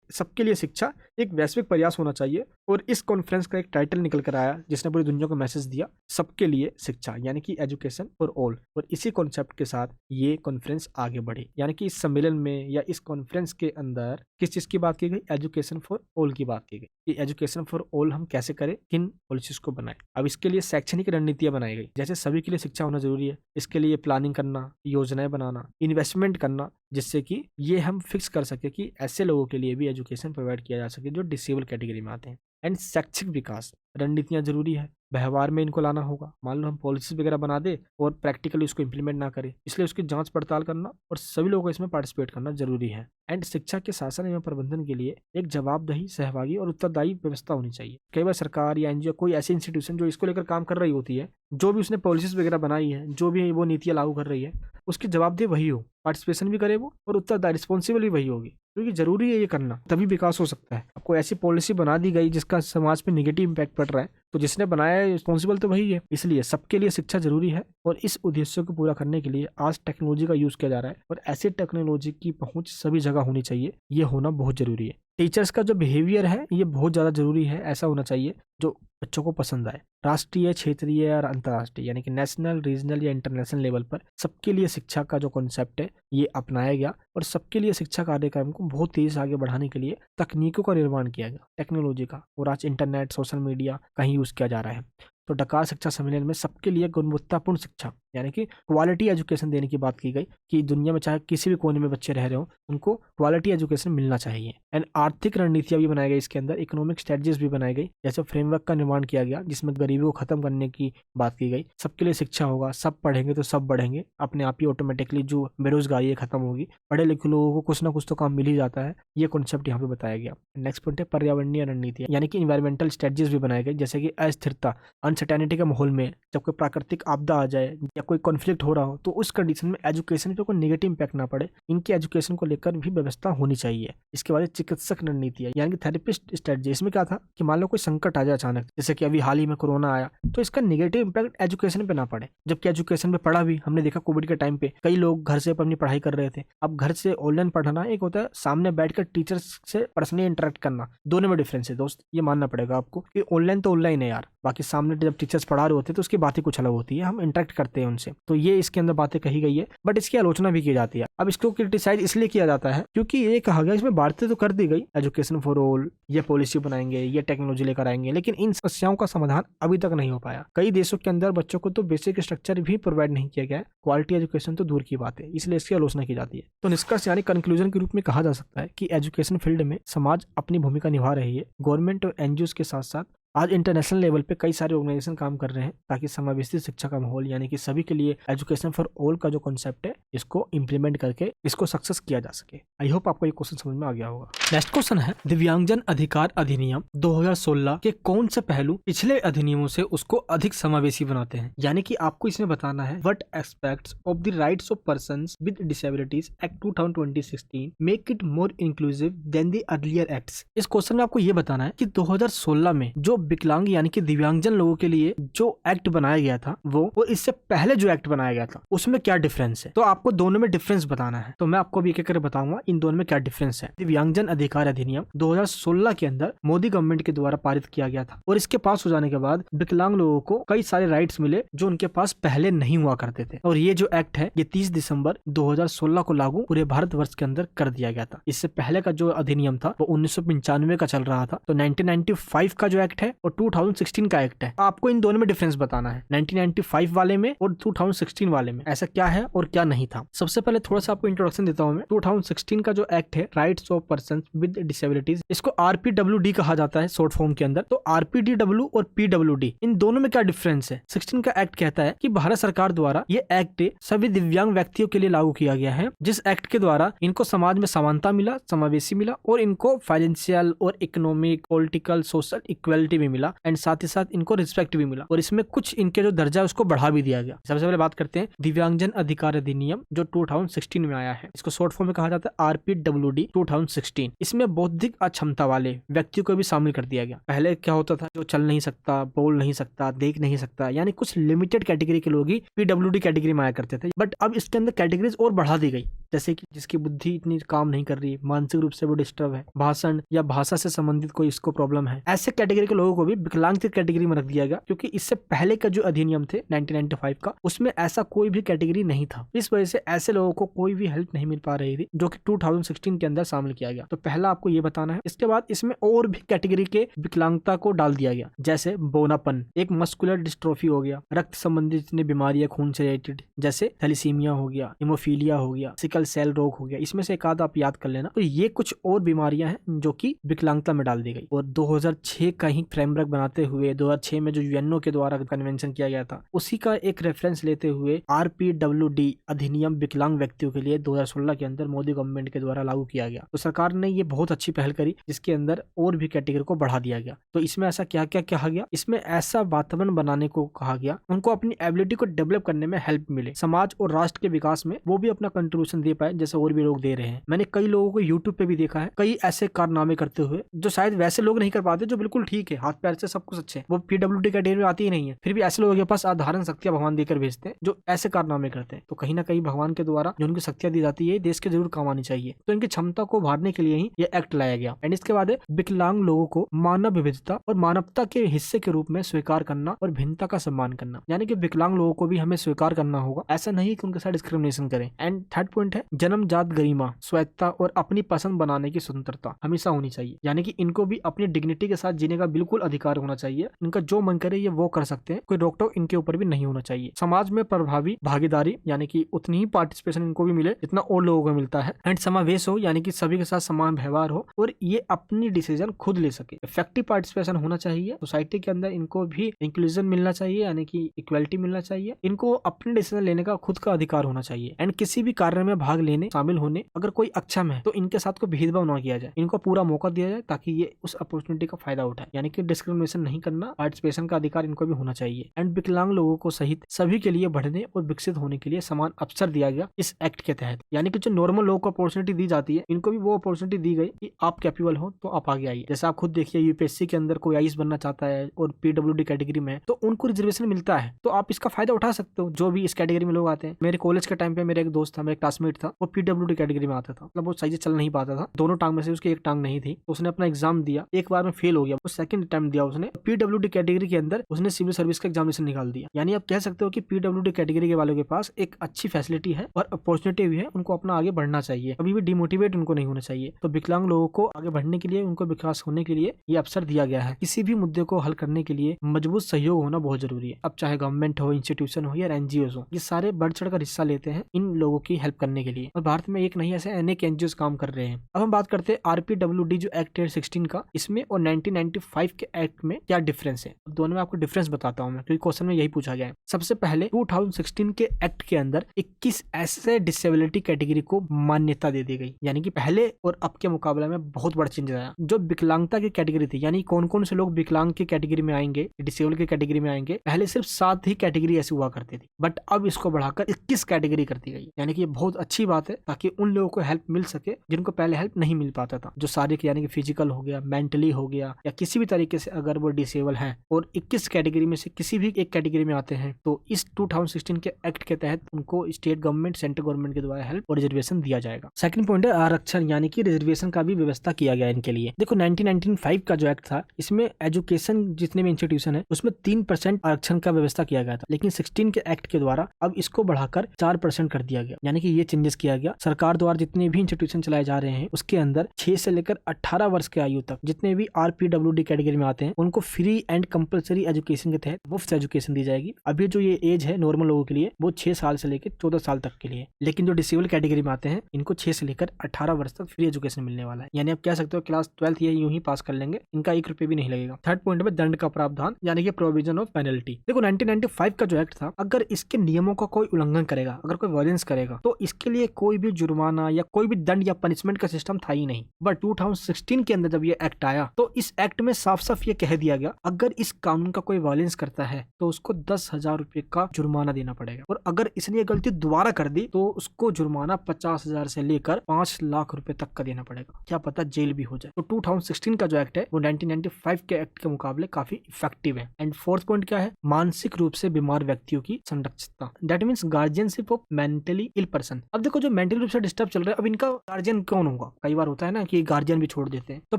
सबके लिए शिक्षा एक वैश्विक प्रयास होना चाहिए। और इस कॉन्फ्रेंस का एक टाइटल निकल कर आया जिसने पूरी दुनिया को मैसेज दिया, सबके लिए शिक्षा यानी कि एजुकेशन फॉर ऑल। और इसी कॉन्सेप्ट के साथ ये कॉन्फ्रेंस आगे बढ़ी, यानी कि इस सम्मेलन में या इस कॉन्फ्रेंस के अंदर किस चीज की बात की गई, एजुकेशन फॉर ऑल की बात की गई कि एजुकेशन फॉर ऑल हम कैसे करें, किन पॉलिसीज को बनाएं। अब इसके लिए शैक्षणिक रणनीतियां बनाई गई, जैसे सभी के लिए शिक्षा होना जरूरी है। इसके लिए प्लानिंग करना, योजनाएं बनाना, इन्वेस्टमेंट करना, जिससे कि ये हम फिक्स कर सके कि ऐसे लोगों के लिए भी एजुकेशन प्रोवाइड किया जा सके जो डिसेबल कैटेगरी में आते हैं। एंड शैक्षिक विकास रणनीतियां जरूरी है, व्यवहार में इनको लाना होगा। मान लो हम पॉलिसीज वगैरह बना दे और प्रैक्टिकली उसको इंप्लीमेंट ना करें, इसलिए उसकी जांच पड़ताल करना और सभी लोगों को इसमें पार्टिसिपेट करना जरूरी है। एंड शिक्षा के शासन एवं प्रबंधन के लिए एक जवाबदेही, सहभागी और उत्तरदायी व्यवस्था होनी चाहिए। कई बार सरकार या एनजीओ कोई ऐसी इंस्टीट्यूशन जो इसको लेकर काम कर रही होती है, जो भी उसने पॉलिसीज वगैरह बनाई है, जो भी वो नीतियां लागू कर रही है, उसकी जवाबदेही वही हो, पार्टिसिपेशन भी करे वो और उत्तरदायी रिस्पॉन्सिबल भी वही होगी, क्योंकि जरूरी है ये करना, तभी विकास हो सकता है। आपको ऐसी पॉलिसी बना दी गई जिसका समाज पे नेगेटिव इम्पैक्ट पड़ रहा है, तो जिसने बनाया है रिस्पॉन्सिबल तो वही है। इसलिए सबके लिए शिक्षा जरूरी है और इस उद्देश्य को पूरा करने के लिए आज टेक्नोलॉजी का यूज किया जा रहा है और ऐसी टेक्नोलॉजी की पहुंच सभी जगह होनी चाहिए, ये होना बहुत जरूरी है। टीचर्स का जो बिहेवियर है ये बहुत ज़्यादा जरूरी है, ऐसा होना चाहिए जो बच्चों को पसंद आए। राष्ट्रीय, क्षेत्रीय और अंतर्राष्ट्रीय यानी कि नेशनल, रीजनल या इंटरनेशनल लेवल पर सबके लिए शिक्षा का जो कॉन्सेप्ट है ये अपनाया गया और सबके लिए शिक्षा कार्यक्रम को बहुत तेजी से आगे बढ़ाने के लिए तकनीकों का निर्माण किया गया, टेक्नोलॉजी का। और आज इंटरनेट, सोशल मीडिया का ही यूज किया जा रहा है। तो डकार शिक्षा सम्मेलन में सबके लिए गुणवत्तापूर्ण शिक्षा यानी कि क्वालिटी एजुकेशन देने की बात की गई कि दुनिया में चाहे किसी भी कोने में बच्चे रह रहे हो उनको क्वालिटी एजुकेशन मिलना चाहिए। एंड आर्थिक रणनीतियां भी बनाई गई, इसके अंदर इकोनॉमिक स्ट्रेटजीज भी बनाई गई, जैसे फ्रेमवर्क का निर्माण किया गया जिसमें गरीबी को खत्म करने की बात की गई। सबके लिए शिक्षा होगा, सब पढ़ेंगे तो सब बढ़ेंगे, अपने आप ही ऑटोमेटिकली जो बेरोजगारी है खत्म होगी, पढ़े लिखे लोगों को कुछ ना कुछ तो काम मिल ही जाता है। ये कॉन्सेप्ट यहाँ पे बताया गया। नेक्स्ट पॉइंट है पर्यावरणीय रणनीति, यानी कि इन्वायरमेंटल स्ट्रेटजीज भी बनाए गए, जैसे कि अस्थिरता, अनसर्टेनिटी के माहौल में जब कोई प्राकृतिक आपदा आ जाए या कोई कॉन्फ्लिक्ट हो रहा हो तो उस कंडीशन में एजुकेशन पे कोई नेगेटिव इंपैक्ट ना पड़े, इनकी एजुकेशन को लेकर भी व्यवस्था होनी चाहिए। इसके बाद चिकित्सक रणनीति है, यानी कि थेरेपिस्ट स्ट्रेटजी। इसमें क्या था कि मान लो कोई संकट आ जाए अचानक, जैसे कि अभी हाल ही में कोरोना आया, तो इसका नेगेटिव इंपैक्ट एजुकेशन पे ना पड़े, जबकि एजुकेशन पे पड़ा भी। हमने देखा कोविड के टाइम पे कई लोग घर से अपनी पढ़ाई कर रहे थे। अब घर से ऑनलाइन पढ़ना एक होता है सामने बैठकर टीचर्स से पर्सनली इंटरेक्ट करना, दोनों में डिफरेंस है दोस्त, ये मानना पड़ेगा आपको कि ऑनलाइन तो ऑनलाइन है यार, बाकी सामने जब टीचर्स पढ़ा रहे होते हैं तो उसकी बातें कुछ अलग होती है, हम इंटरेक्ट करते हैं उनसे। तो ये इसके अंदर बातें कही गई है, बट इसकी आलोचना भी की जाती है। अब इसको क्रिटिसाइज इसलिए किया जाता है क्योंकि ये कहा गया इसमें बातें तो कर दी गई, एजुकेशन फॉर ऑल, ये पॉलिसी बनाएंगे, ये टेक्नोलॉजी लेकर आएंगे, लेकिन इन समस्याओं का समाधान अभी तक नहीं हो पाया। कई देशों के अंदर बच्चों को तो बेसिक स्ट्रक्चर भी प्रोवाइड नहीं किया गया है, क्वालिटी एजुकेशन तो दूर की बात है, इसलिए इसकी आलोचना की जाती है। तो निष्कर्ष यानी कंक्लूजन के रूप में कहा जा सकता है कि एजुकेशन फील्ड में समाज अपनी भूमिका निभा रही है। गवर्नमेंट और एनजीओ के साथ साथ आज इंटरनेशनल लेवल पे कई सारे ऑर्गेनाइजेशन काम कर रहे हैं ताकि समावेशी शिक्षा का माहौल, यानी कि सभी के लिए एजुकेशन फॉर ऑल का जो कॉन्सेप्ट है इसको इम्प्लीमेंट करके इसको सक्सेस किया जा सके। आई होप आपको ये क्वेश्चन समझ में आ गया होगा। नेक्स्ट क्वेश्चन है दिव्यांगजन अधिकार अधिनियम 2016 के कौन से पहलू पिछले अधिनियमों से उसको अधिक समावेशी बनाते हैं, यानी कि आपको इसमें बताना है what aspects of the rights of persons with disabilities act 2016 make it more inclusive than the earlier acts. इस क्वेश्चन में आपको ये बताना है कि 2016 में जो विकलांग यानी कि दिव्यांगजन लोगों के लिए जो एक्ट बनाया गया था वो और इससे पहले जो एक्ट बनाया गया था उसमें क्या डिफरेंस है। तो आपको दोनों में डिफरेंस बताना है, तो मैं आपको अभी एक एक करके बताऊंगा इन दोनों में क्या डिफरेंस है। दिव्यांगजन अधिकार अधिनियम 2016 के अंदर मोदी गवर्नमेंट के द्वारा पारित किया गया था और इसके पास हो जाने के बाद विकलांग लोगों को कई सारे राइट्स मिले जो उनके पास पहले नहीं हुआ करते थे। और ये जो एक्ट है ये 30 दिसंबर 2016 को लागू पूरे भारतवर्ष के अंदर कर दिया गया था। इससे पहले का जो अधिनियम था वो 1995 का चल रहा था, तो 1995 का जो एक्ट है और 2016 का एक्ट है। आपको इन दोनों में डिफरेंस बताना है, 1995 वाले में और 2016 वाले में ऐसा क्या है और क्या नहीं था। सबसे पहले थोड़ा सा आपको इंट्रोडक्शन देता हूं मैं। 2016 का जो एक्ट है rights of person with disabilities, इसको RPWD कहा जाता है शॉर्ट फॉर्म के अंदर। तो RPDW और PWD इन दोनों में क्या डिफरेंस है। 16 का एक्ट कहता है कि भारत सरकार द्वारा ये एक्ट सभी दिव्यांग व्यक्तियों के लिए लागू किया गया है, जिस एक्ट के द्वारा इनको समाज में समानता मिला, समावेशी मिला और इनको फाइनेंशियल और इकोनॉमिक, पॉलिटिकल, सोशल इक्वलिटी भी मिला एंड साथ ही साथ इनको रिस्पेक्ट भी मिला और इसमें कुछ इनके जो दर्जा है उसको बढ़ा भी दिया गया। सबसे पहले बात करते हैं दिव्यांगजन अधिकार अधिनियम जो 2016 में आया है। इसको शॉर्ट फॉर्म में कहा जाता है RPWD 2016। इसमें बौद्धिक अक्षमता वाले व्यक्तियों को भी शामिल कर दिया गया। पहले क्या होता था, जो चल नहीं सकता, बोल नहीं सकता, देख नहीं सकता, यानी कुछ लिमिटेड कैटेगरी के लोग ही PWD कैटेगरी में आया करते थे, बट अब इसके अंदर कैटेगरीज और बढ़ा दी गई, जैसे कि जिसकी बुद्धि इतनी काम नहीं कर रही, मानसिक रूप से वो डिस्टर्ब है, भाषण या भाषा से संबंधित कोई इसको प्रॉब्लम है, ऐसे कैटेगरी के लोगों को भी विकलांग कैटेगरी में रख दिया गया। क्योंकि इससे पहले का जो अधिनियम थे 1995 का, उसमें ऐसा कोई भी कैटेगरी नहीं था। इस वजह से ऐसे लोगों को कोई भी हेल्प नहीं मिल पा रही थी, जो कि 2016 के अंदर शामिल किया गया। तो पहला आपको ये बताना है। इसके बाद इसमें और भी कैटेगरी के विकलांगता को डाल दिया गया, जैसे बोनापन, एक मस्कुलर डिस्ट्रोफी हो गया, रक्त संबंधित जितनी बीमारियां खून से रिलेटेड, जैसे थैलीसीमिया हो गया, हिमोफीलिया हो गया, सिकल सेल रोग हो गया, इसमें से एक आध आप याद कर लेना। तो ये कुछ और बीमारियां हैं जो कि विकलांगता में डाल दी गई। और 2006 का ही फ्रेमवर्क बनाते हुए 2006 में जो यूएनओ के द्वारा कन्वेंशन किया गया था, उसी का एक रेफरेंस लेते हुए RPWD अधिनियम विकलांग व्यक्तियों के लिए 2016 के अंदर मोदी गवर्नमेंट के द्वारा लागू किया गया। तो सरकार ने ये बहुत अच्छी पहल करी, जिसके अंदर और भी कैटेगरी को बढ़ा दिया गया। तो इसमें ऐसा क्या क्या कहा गया, इसमें ऐसा वातावरण बनाने को कहा गया उनको अपनी एबिलिटी को डेवलप करने में हेल्प मिले, समाज और राष्ट्र के विकास में वो भी अपना कंट्रीब्यूशन दे पाए, जैसे और भी लोग दे रहे हैं। मैंने कई लोगों को यूट्यूब पे भी देखा है, कई ऐसे कारनामे करते हुए जो शायद वैसे लोग नहीं कर पाते, जो बिल्कुल ठीक है, हाथ पैर से सब कुछ अच्छे, वो PWD कैटेगरी में आती ही नहीं है, फिर भी ऐसे लोगों के पास असाधारण शक्तियां भगवान देकर भेजते हैं जो ऐसे कारनामे करते हैं। तो कहीं ना कहीं भगवान के द्वारा जो उनकी शक्तियां दी जाती है देश के जरूर काम आनी चाहिए। तो इनकी क्षमता को उभारने के लिए ही ये एक्ट लाया गया। एंड इसके बाद विकलांग लोगों को मानव विविधता और मानवता के हिस्से के रूप में स्वीकार करना और भिन्नता का सम्मान करना, यानी कि विकलांग लोगों को भी हमें स्वीकार करना होगा, ऐसा नहीं कि उनके साथ डिस्क्रिमिनेशन करें। एंड थर्ड पॉइंट है जन्मजात गरिमा, स्वायत्ता और अपनी पसंद बनाने की स्वतंत्रता हमेशा होनी चाहिए, यानी कि इनको भी अपनी डिग्निटी के साथ जीने का बिल्कुल फुल अधिकार होना चाहिए, इनका जो मन करे ये वो कर सकते हैं, कोई रोक टोक इनके ऊपर भी नहीं होना चाहिए। समाज में प्रभावी भागीदारी यानी कि उतनी ही पार्टिसिपेशन इनको भी मिले जितना और लोगों को मिलता है। एंड समावेश हो यानी कि सभी के साथ समान व्यवहार हो और ये अपनी डिसीजन खुद ले सके। इफेक्टिव पार्टिसिपेशन होना चाहिए सोसाइटी के अंदर, इनको भी इंक्लूजन मिलना चाहिए यानी कि इक्वलिटी मिलना चाहिए, इनको अपने डिसीजन लेने का खुद का अधिकार होना चाहिए। एंड किसी भी कार्य में भाग लेने शामिल होने अगर कोई अक्षम है तो इनके साथ कोई भेदभाव ना किया जाए, इनको पूरा मौका दिया जाए ताकि ये उस अपॉर्चुनिटी का फायदा उठाए, यानी कि डिस्क्रिमिनेशन नहीं करना, पार्टिसिपेशन का अधिकार इनको भी होना चाहिए। एंड विकलांग लोगों को सहित सभी के लिए बढ़ने और विकसित होने के लिए समान अवसर दिया गया इस एक्ट के तहत, यानी कि जो नॉर्मल लोगों को अपॉर्चुनिटी दी जाती है इनको भी वो अपॉर्चुनिटी दी गई कि आप कैपेबल हो तो आप आगे आइए। जैसे आप खुद देखिए यूपीएससी के अंदर कोई आईएएस बनना चाहता है और पीडब्ल्यूडी कैटेगरी में है तो उनको रिजर्वेशन मिलता है, तो आप इसका फायदा उठा सकते हो। जो भी इस कैटेगरी में लोग आते हैं, मेरे कॉलेज के टाइम पे मेरा एक दोस्त था, मेरा क्लासमेट था, वो पीडब्ल्यूडी कैटेगरी में आता था, मतलब वो सही से चल नहीं पाता था, दोनों टांग में से उसकी एक टांग नहीं थी, तो उसने अपना एग्जाम दिया, एक बार में फेल हो गया, वो सेकंड अटेम्प्ट दिया उसने, पीडब्ल्यूडी कैटेगरी के अंदर उसने सिविल सर्विस का एग्जामिनेशन निकाल दिया। यानी आप कह सकते हो कि पीडब्ल्यूडी कैटेगरी के वालों के पास एक अच्छी फैसिलिटी है और अपॉर्चुनिटी भी है, उनको अपना आगे बढ़ना चाहिए, कभी भी डिमोटिवेट उनको नहीं होना चाहिए। तो विकलांग लोगों को आगे बढ़ने के लिए, उनको विकास होने के लिए ये अवसर दिया गया है। किसी भी मुद्दे को हल करने के लिए मजबूत सहयोग होना बहुत जरूरी है। अब चाहे गवर्नमेंट हो, इंस्टीट्यूशन हो या एनजीओ हो, ये सारे बढ़ चढ़ कर हिस्सा लेते हैं इन लोगों की हेल्प करने के लिए, और भारत में एक नहीं ऐसे अनेक एनजीओ काम कर रहे हैं। अब हम बात करते हैं आरपीडब्ल्यूडी जो एक्ट है 16 का, इसमें और 1995 के एक्ट में क्या डिफरेंस है। दोनों में आपको डिफरेंस बताता हूँ मैं, क्योंकि क्वेश्चन में यही पूछा गया है। सबसे पहले 2016 के एक्ट के अंदर 21 ऐसे डिसेबिलिटी कैटेगरी को मान्यता दे दी गई, यानी कि पहले और अब के मुकाबले में बहुत बड़ा चेंज आया। जो विकलांगता की कैटेगरी थी, यानी कौन कौन से लोग विकलांग की कैटेगरी में आएंगे, डिसेबल की कैटेगरी में आएंगे, पहले सिर्फ 7 ही कैटेगरी ऐसी हुआ करती थी, बट अब इसको बढ़ाकर 21 कैटेगरी कर दी गई। यानी कि ये बहुत अच्छी बात है ताकि उन लोगों को हेल्प मिल सके जिनको पहले हेल्प नहीं मिल पाता था। जो शारीरिक यानी कि फिजिकल हो गया, मेंटली हो गया, या किसी भी तरीके से अगर वो डिसेबल हैं और 21 कैटेगरी में से किसी भी एक कैटेगरी में आते हैं तो इस 2016 के एक्ट के तहत उनको स्टेट गवर्नमेंट, सेंट्रल गवर्नमेंट के द्वारा हेल्प और रिजर्वेशन दिया जाएगा। सेकंड पॉइंट है आरक्षण, यानी कि रिजर्वेशन का भी व्यवस्था किया गया इनके लिए। देखो 1995 का जो एक्ट था, इसमें एजुकेशन जितने भी इंस्टीट्यूशन है उसमें 3% आरक्षण का व्यवस्था किया गया था, लेकिन 16 के एक्ट के द्वारा अब इसको बढ़ाकर 4% कर दिया गया। यानी कि ये चेंजेस किया गया। सरकार द्वारा जितने भी इंस्टीट्यूशन चलाए जा रहे हैं उसके अंदर 6 से लेकर 18 वर्ष के आयु तक जितने भी आरपीडब्ल्यूडी कैटेगरी में आते हैं उनको फ्री एंड कंपलसरी एजुकेशन के तहत मुफ्त एजुकेशन दी जाएगी। अभी जो ये एज है नॉर्मल लोगों के लिए वो 6 साल से लेकर 14 साल तक के लिए, लेकिन जो डिसेबल कैटेगरी में आते हैं इनको 6 से लेकर 18 वर्ष तक फ्री एजुकेशन मिलने वाला है। यानी आप कह सकते हो क्लास 12th ये यूं ही पास कर लेंगे, इनका 1 रुपए भी नहीं लगेगा। थर्ड पॉइंट में दंड का प्रावधान, यानी कि प्रोविजन ऑफ पेनल्टी। देखो 1995 का जो एक्ट था, अगर इसके नियमों का कोई उल्लंघन करेगा, अगर कोई वायलेंस करेगा तो इसके लिए कोई भी जुर्माना या कोई भी दंड या पनिशमेंट का सिस्टम था ही नहीं। बट 2016 के अंदर जब ये एक्ट आया तो इस एक्ट में साफ साफ ये कह दिया गया, अगर इस कानून का कोई वायलेंस करता है तो उसको 10,000 रुपए का जुर्माना देना पड़ेगा, और अगर इसने ये गलती दोबारा कर दी तो उसको जुर्माना 50,000 से लेकर 5 लाख रुपए तक का देना पड़ेगा, क्या पता जेल भी हो जाए। तो 2016 का जो एक्ट है वो 1995 के एक्ट के मुकाबले काफी इफेक्टिव है। एंड फोर्थ पॉइंट क्या है, मानसिक रूप से बीमार व्यक्तियों की संरक्षितता, that means guardianship of mentally ill person. अब देखो जो मेंटली रूप से डिस्टर्ब चल रहा है, अब इनका गार्जियन कौन होगा। कई बार होता है ना कि गार्जियन भी छोड़ देते हैं, तो